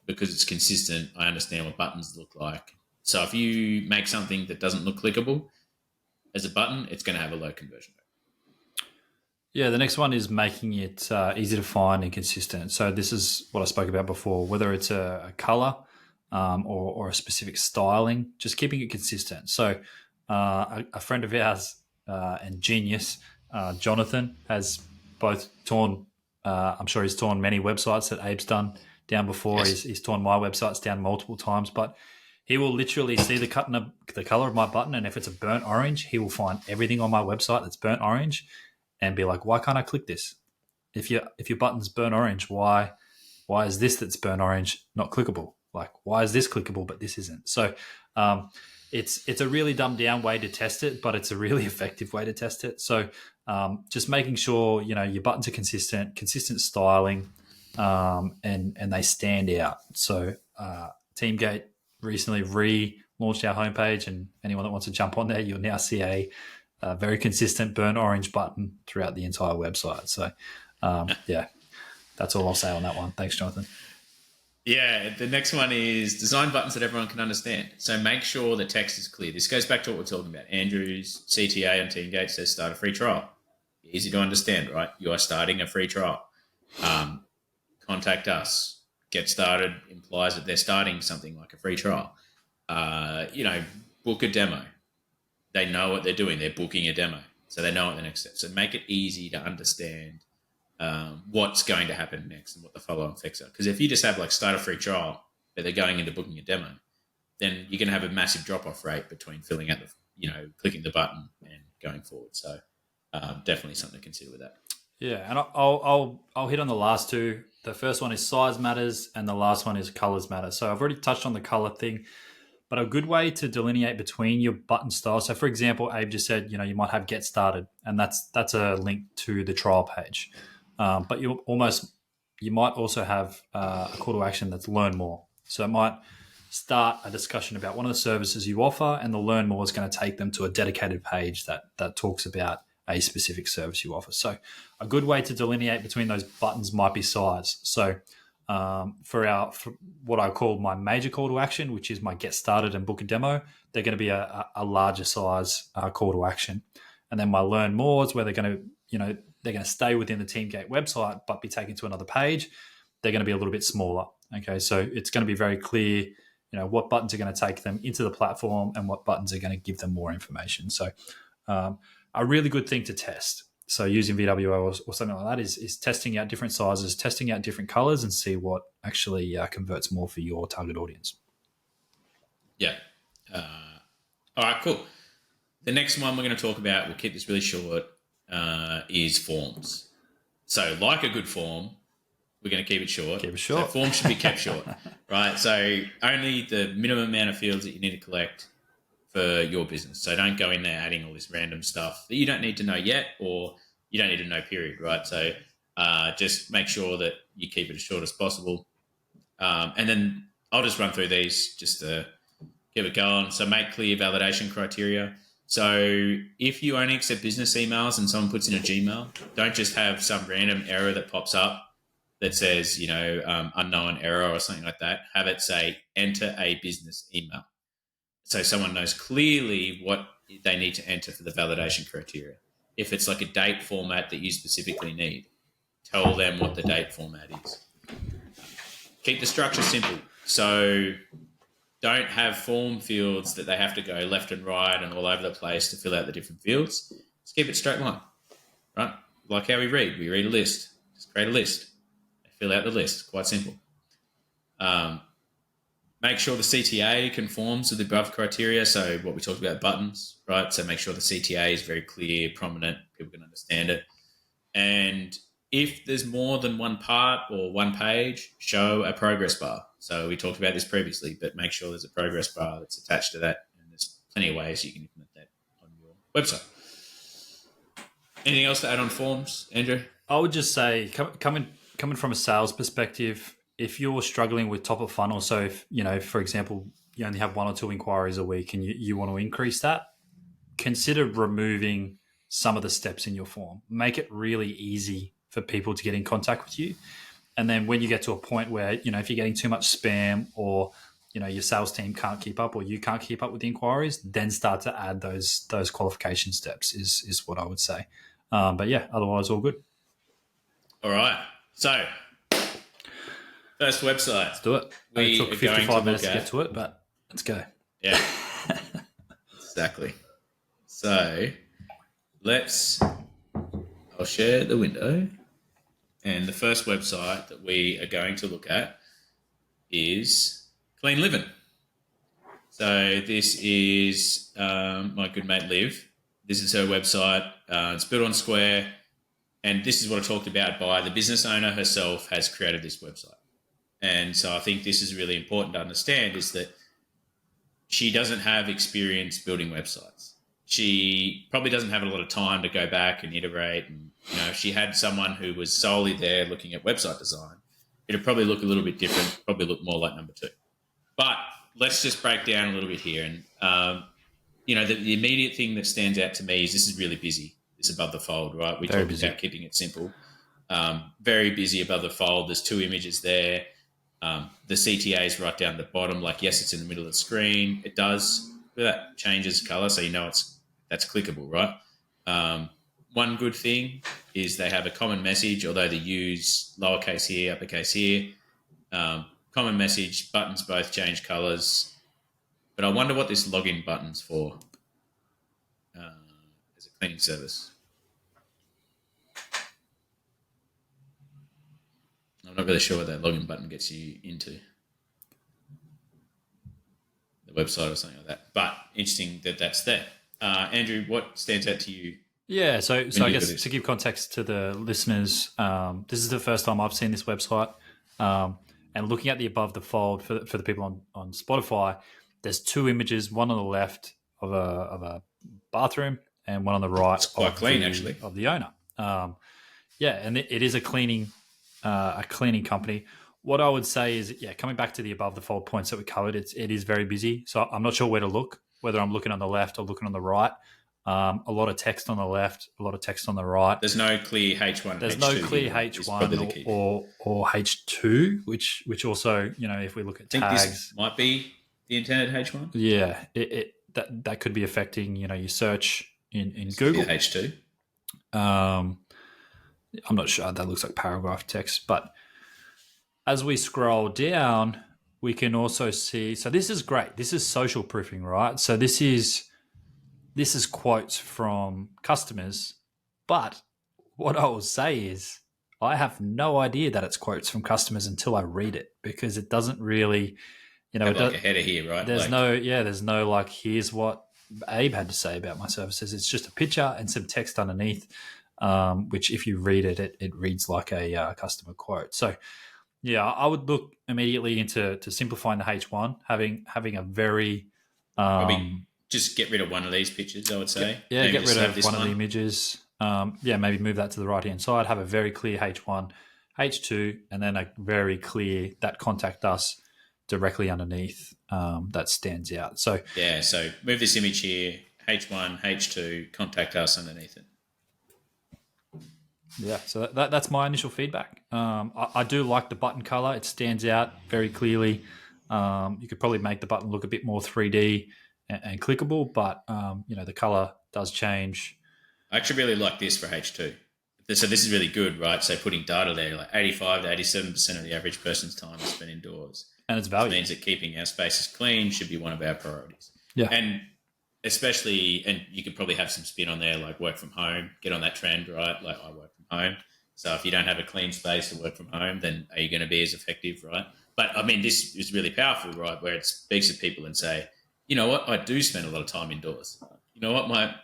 because it's consistent. I understand what buttons look like. So if you make something that doesn't look clickable as a button, it's going to have a low conversion rate. Yeah, the next one is making it easy to find and consistent. So this is what I spoke about before, whether it's a color or a specific styling, just keeping it consistent. So a friend of ours and genius, Jonathan, has both torn, I'm sure he's torn many websites that Abe's done down before. Yes. He's torn my websites down multiple times, but he will literally see the color of my button, and if it's a burnt orange, he will find everything on my website that's burnt orange and be like, why can't I click this? If your button's burnt orange, why is this that's burnt orange not clickable? Like, why is this clickable but this isn't? So it's a really dumbed down way to test it, but it's a really effective way to test it. So just making sure your buttons are consistent styling, and they stand out. So Teamgate recently relaunched our homepage, and anyone that wants to jump on there, you'll now see a very consistent burnt orange button throughout the entire website. So, yeah, that's all I'll say on that one. Thanks, Jonathan. Yeah, the next one is design buttons that everyone can understand. So make sure the text is clear. This goes back to what we're talking about. Andrew's CTA on Teamgate says start a free trial. Easy to understand, right? You are starting a free trial. Contact us. Get started implies that they're starting something like a free trial. Book a demo. They know what they're doing. They're booking a demo. So they know what the next step. So make it easy to understand what's going to happen next and what the follow-on effects are. Because if you just have like start a free trial, but they're going into booking a demo, then you're going to have a massive drop-off rate between filling out clicking the button and going forward. So definitely something to consider with that. Yeah, and I'll hit on the last two. The first one is size matters, and the last one is colors matter. So I've already touched on the color thing, but a good way to delineate between your button styles. So, for example, Abe just said, you might have get started, and that's a link to the trial page. But you might also have a call to action that's learn more. So it might start a discussion about one of the services you offer, and the learn more is going to take them to a dedicated page that talks about a specific service you offer. So a good way to delineate between those buttons might be size. So for what I call my major call to action, which is my get started and book a demo, they're going to be a larger size call to action. And then my learn more is where they're going to stay within the Teamgate website but be taken to another page. They're going to be a little bit smaller. Okay, so it's going to be very clear, what buttons are going to take them into the platform and what buttons are going to give them more information. So a really good thing to test. So using VWO or something like that is testing out different sizes, testing out different colors, and see what actually converts more for your target audience. Yeah. All right, cool. The next one we're going to talk about, we'll keep this really short, is forms. So like a good form, we're going to keep it short. Keep it short. So forms should be kept short, right? So only the minimum amount of fields that you need to collect for your business. So don't go in there adding all this random stuff that you don't need to know yet, or you don't need to know, period, right? So just make sure that you keep it as short as possible. And then I'll just run through these just to keep it going. So make clear validation criteria. So if you only accept business emails and someone puts in a Gmail, don't just have some random error that pops up that says, unknown error or something like that. Have it say, enter a business email. So someone knows clearly what they need to enter for the validation criteria. If it's like a date format that you specifically need, tell them what the date format is. Keep the structure simple. So don't have form fields that they have to go left and right and all over the place to fill out the different fields. Just keep it straight line, right? Like how we read. We read a list. Just create a list. They fill out the list. Quite simple. Make sure the CTA conforms with the above criteria. So what we talked about, buttons, right? So make sure the CTA is very clear, prominent, people can understand it. And if there's more than one part or one page, show a progress bar. So we talked about this previously, but make sure there's a progress bar that's attached to that. And there's plenty of ways you can implement that on your website. Anything else to add on forms, Andrew? I would just say, coming from a sales perspective, if you're struggling with top of funnel, so if, for example, you only have 1 or 2 inquiries a week and you want to increase that, consider removing some of the steps in your form. Make it really easy for people to get in contact with you. And then when you get to a point where, if you're getting too much spam or, your sales team can't keep up or you can't keep up with the inquiries, then start to add those qualification steps is what I would say. But yeah, otherwise all good. All right. So, first website. Let's do it. It took 55 minutes to get to it, but let's go. Yeah, exactly. So, I'll share the window. And the first website that we are going to look at is Clean Living. So this is my good mate Liv. This is her website. It's built on Square. And this is what I talked about by the business owner herself has created this website. And so I think this is really important to understand is that she doesn't have experience building websites. She probably doesn't have a lot of time to go back and iterate. And, if she had someone who was solely there looking at website design, it'd probably look a little bit different, probably look more like number 2. But let's just break down a little bit here. And, the immediate thing that stands out to me is this is really busy. It's above the fold, right? We talked about keeping it simple. Very busy above the fold. There's 2 images there. The CTA is right down the bottom. Like, yes, it's in the middle of the screen. It does. That changes color, so that's clickable, right? One good thing is they have a common message, although they use lowercase here, uppercase here. Common message, buttons both change colors. But I wonder what this login button's for as a cleaning service. I'm not really sure what that login button gets you into the website or something like that. But interesting that that's there. Andrew, what stands out to you? Yeah, so I guess to give context to the listeners, this is the first time I've seen this website. And looking at the above the fold for the people on Spotify, there's 2 images, one on the left of a bathroom and one on the right. It's quite clean, actually, of the owner. And it is a cleaning company. What I would say is, coming back to the above the fold points that we covered, it is very busy. So I'm not sure where to look, whether I'm looking on the left or looking on the right. A lot of text on the left, a lot of text on the right. There's no clear H1. There's no clear H1 or H2, which also, if we look at tags, I think this might be the intended H1. Yeah, that could be affecting your search in Google. H2. I'm not sure. That looks like paragraph text, but as we scroll down, we can also see. So this is great. This is social proofing, right? So this is quotes from customers, but what I will say is I have no idea that it's quotes from customers until I read it, because it doesn't really, have like a header here, right? There's no like, here's what Abe had to say about my services. It's just a picture and some text underneath, which if you read it, it reads like a customer quote. So yeah, I would look immediately into simplifying the H1, having a very just get rid of one of these pictures, I would say. Get rid of one of the images. Maybe move that to the right-hand side. Have a very clear H1, H2, and then a very clear that contact us directly underneath that stands out. So so move this image here, H1, H2, contact us underneath it. Yeah, so that's my initial feedback. I do like the button color. It stands out very clearly. You could probably make the button look a bit more 3D and clickable, but the color does change. I actually really like this for H2. So this is really good, right? So putting data there, like 85 to 87% of the average person's time is spent indoors. And it's valuable. Which means that keeping our spaces clean should be one of our priorities. Yeah. And especially, and you could probably have some spin on there, like work from home, get on that trend, right? Like I work from home. So if you don't have a clean space to work from home, then are you going to be as effective, right? But I mean, this is really powerful, right? Where it speaks to people and say, you know what, I do spend a lot of time indoors. You know what, my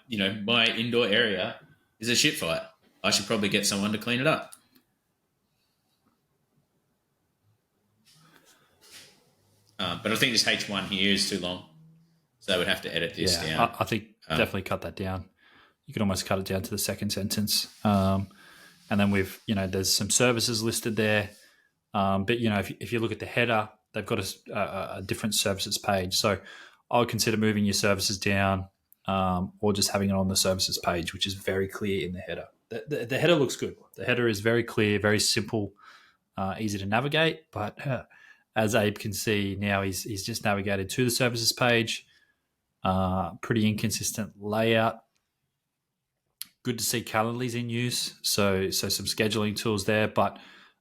indoor area is a shit fight. I should probably get someone to clean it up. But I think this H1 here is too long. So I would have to edit this down. I think definitely cut that down. You could almost cut it down to the second sentence. And then there's some services listed there. But if you look at the header, they've got a different services page. So I would consider moving your services down, or just having it on the services page, which is very clear in the header. The header looks good. The header is very clear, very simple, easy to navigate. But as Abe can see now, he's just navigated to the services page. Pretty inconsistent layout. Good to see Calendly's in use. So some scheduling tools there, but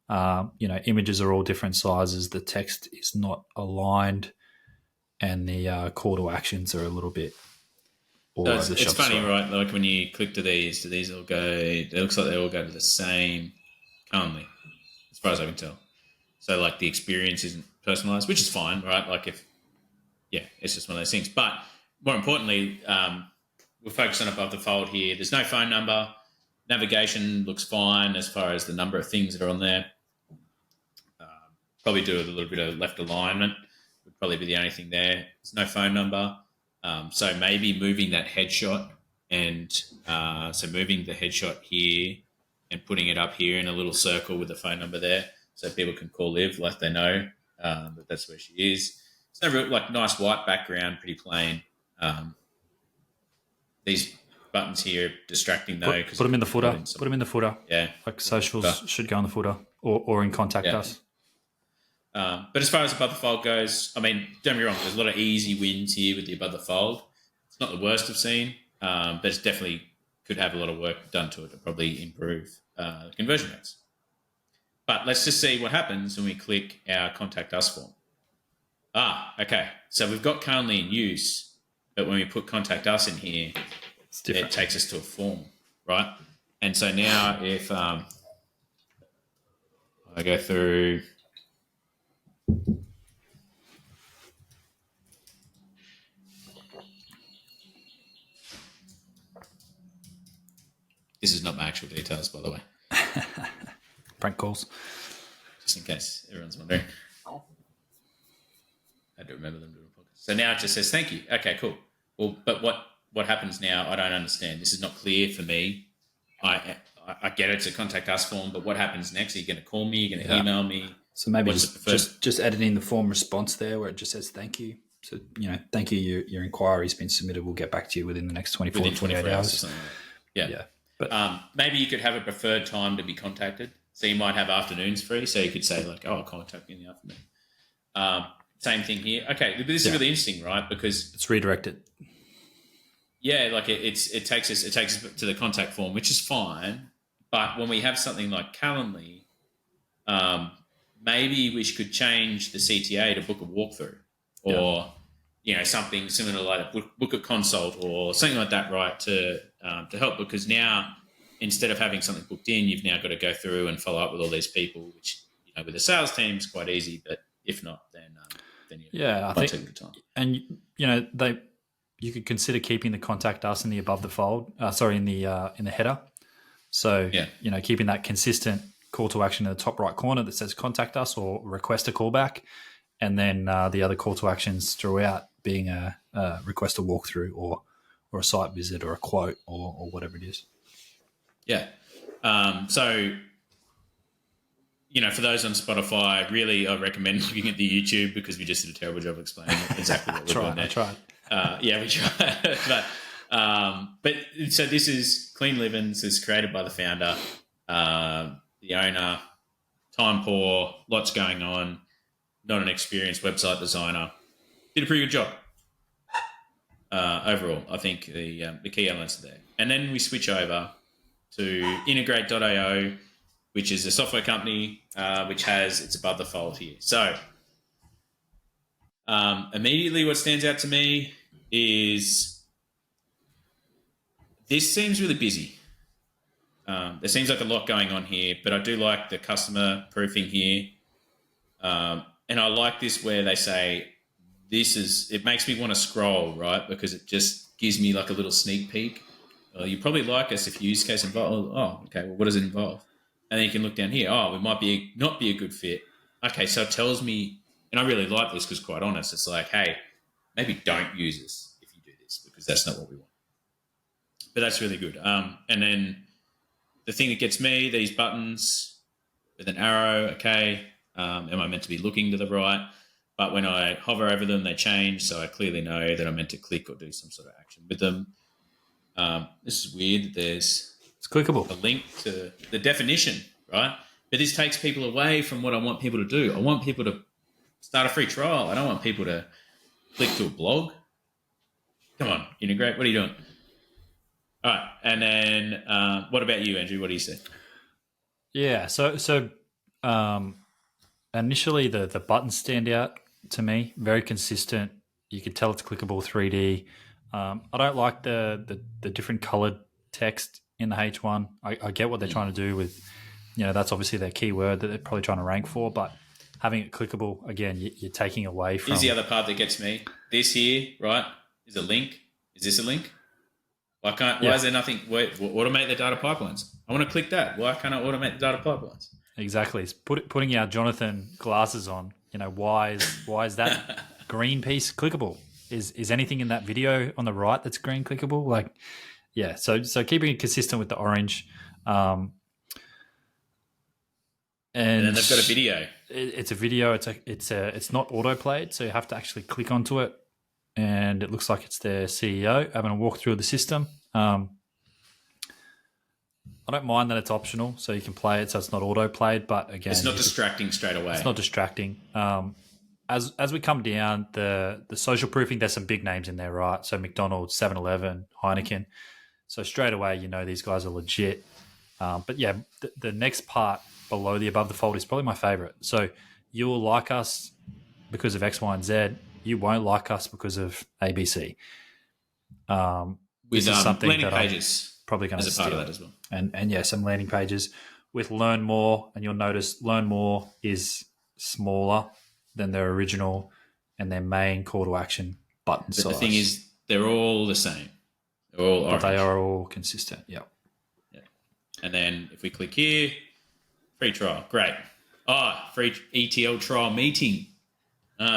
images are all different sizes. The text is not aligned, and the call to actions are a little bit all So over the it's shop. funny, right? Like when you click to these, do these all go? It looks like they all go to the same Calendly, as far as I can tell. So like the experience isn't personalized, which is fine, right? Like it's just one of those things. But more importantly, we're focused on above the fold here. There's no phone number. Navigation looks fine as far as the number of things that are on there. Probably do a little bit of left alignment would probably be the only thing there. There's no phone number. So maybe moving that headshot and so moving the headshot here and putting it up here in a little circle with the phone number there so people can call Liv like they know that that's where she is. It's no real, like nice white background, pretty plain. These buttons here distracting though. Put them in the footer. Put them in the footer. Yeah. Like socials should go in the footer or in contact us. But as far as above the fold goes, I mean, don't get me wrong, there's a lot of easy wins here with the above the fold. It's not the worst I've seen, but it's definitely could have a lot of work done to it to probably improve conversion rates. But let's just see what happens when we click our contact us form. Okay. So we've got Calendly in use, but when we put contact us in here, it takes us to a form, right? And so now if I go through... This is not my actual details, by the way. Prank calls. Just in case everyone's wondering. I had to remember them doing a podcast. So now it just says, thank you. Okay, cool. Well, but what happens now, I don't understand. This is not clear for me. I get it's a contact us form, but what happens next? Are you going to call me? Are you going to email me? So maybe just editing the form response there where it just says thank you. So, thank you. Your inquiry's been submitted. We'll get back to you within the next 24 to 28 hours. Or something. Yeah. But maybe you could have a preferred time to be contacted. So you might have afternoons free. So you could say like, I'll contact you in the afternoon. Same thing here. Okay, but this is really interesting, right? Because it's redirected. Yeah, like it takes us to the contact form, which is fine. But when we have something like Calendly, maybe we could change the CTA to book a walkthrough, or something similar like book a consult or something like that, right? To help, because now instead of having something booked in, you've now got to go through and follow up with all these people, which with the sales team is quite easy, but if not, then I think take the time. And you could consider keeping the contact us in the above the fold. In the header. So keeping that consistent call to action in the top right corner that says contact us or request a callback, and then the other call to actions throughout being a request a walkthrough or a site visit or a quote or whatever it is. Yeah. So, for those on Spotify, really I recommend looking at the YouTube because we just did a terrible job explaining exactly what we're doing there. I tried. We tried. But so this is Clean Livings, is created by the founder, the owner, time poor, lots going on, not an experienced website designer. Did a pretty good job. Overall, I think the key elements are there. And then we switch over to Integrate.io, which is a software company which has it's above the fold here. So immediately what stands out to me is this seems really busy. There seems like a lot going on here, but I do like the customer proofing here. And I like this where they say, it makes me want to scroll, right? Because it just gives me like a little sneak peek. You probably like us if your use case involves, okay, well, what does it involve? And then you can look down here, we might not be a good fit. Okay, so it tells me, and I really like this because quite honest, it's like, hey, maybe don't use this if you do this because that's not what we want. But that's really good. And then the thing that gets me, these buttons with an arrow, okay, Am I meant to be looking to the right? But when I hover over them, they change. So I clearly know that I'm meant to click or do some sort of action with them. This is weird that there's It's clickable. a link to the definition, right? But this takes people away from what I want people to do. I want people to start a free trial. I don't want people to click to a blog. Come on, integrate. What are you doing? All right. And then what about you, Andrew? What do you say? Yeah. So initially the buttons stand out to me, very consistent. You can tell it's clickable 3D. I don't like the different colored text in the H1. I get what they're trying to do with, that's obviously their keyword that they're probably trying to rank for, but having it clickable, again, you're taking away from... Here's the other part that gets me. This here, right, is a link. Is this a link? Why is there nothing? Automate the data pipelines. I want to click that. Why can't I automate the data pipelines? Exactly. It's putting our Jonathan glasses on. Why is that green piece clickable? Is anything in that video on the right that's green clickable? So keeping it consistent with the orange. And then they've got a video. It's a video. It's not auto played, so you have to actually click onto it, and it looks like it's their CEO having a walk through of the system. I don't mind that it's optional, so you can play it, so it's not auto played. But again, it's not distracting straight away. It's not distracting. As we come down the social proofing, there's some big names in there, right? So McDonald's, 7-Eleven, Heineken. So straight away, these guys are legit. But yeah, the next part below the above the fold is probably my favorite. So you will like us because of X, Y, and Z. You won't like us because of ABC. With something landing that pages, I'm probably going to as a part of that as well. And yeah, some landing pages with Learn More, and you'll notice Learn More is smaller than their original and their main call to action button size. But the thing is, they're all the same. They're all orange. But they are all consistent. Yep. Yeah. And then if we click here, free trial. Great. Free ETL trial meeting.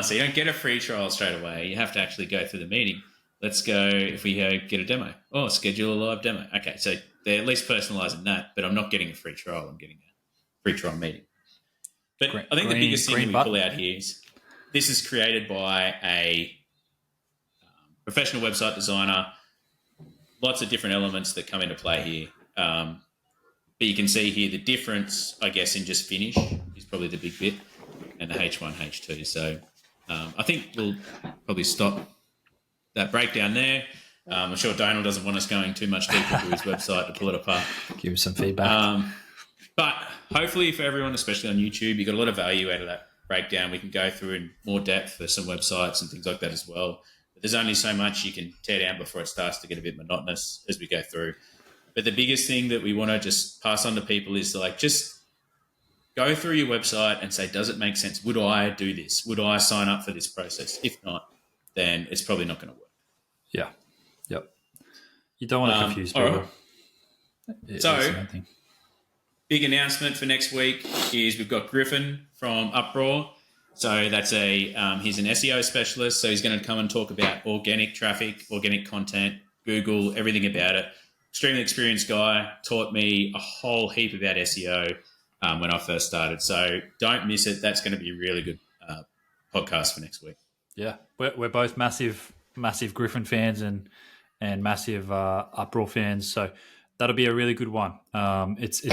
So you don't get a free trial straight away. You have to actually go through the meeting. Let's go, if we get a demo. Schedule a live demo. Okay, so they're at least personalising that, but I'm not getting a free trial. I'm getting a free trial meeting. But I think the biggest thing that we pull out here is this is created by a professional website designer. Lots of different elements that come into play here. But you can see here the difference, I guess, in just finish is probably the big bit, and the H1, H2. So I think we'll probably stop that breakdown there. I'm sure Donald doesn't want us going too much deeper into his website to pull it apart. Give us some feedback. But hopefully for everyone, especially on YouTube, you got a lot of value out of that breakdown. We can go through in more depth for some websites and things like that as well. But there's only so much you can tear down before it starts to get a bit monotonous as we go through. But the biggest thing that we want to just pass on to people is just go through your website and say, does it make sense? Would I do this? Would I sign up for this process? If not, then it's probably not going to work. Yeah. Yep. You don't want to confuse people. Right. So, big announcement for next week is we've got Griffin from Uproar. So that's he's an SEO specialist. So he's going to come and talk about organic traffic, organic content, Google, everything about it. Extremely experienced guy, taught me a whole heap about SEO when I first started. So don't miss it. That's going to be a really good podcast for next week. Yeah, we're both massive Griffin fans and massive Uproar fans. So that'll be a really good one. It's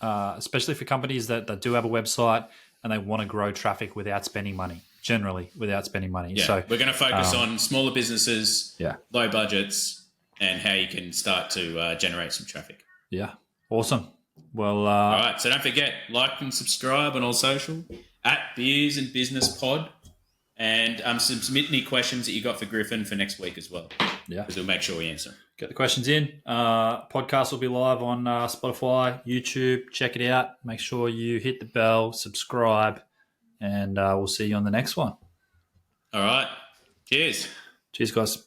especially for companies that do have a website and they want to grow traffic without spending money. Generally, without spending money. Yeah, so we're going to focus on smaller businesses, yeah, low budgets, and how you can start to generate some traffic. Yeah, awesome. Well, all right. So don't forget, like and subscribe on all social at Beers and Business Pod, and submit any questions that you got for Griffin for next week as well. Yeah, because we'll make sure we answer. Get the questions in. Podcast will be live on Spotify, YouTube. Check it out. Make sure you hit the bell, subscribe, and we'll see you on the next one. All right. Cheers. Cheers, guys.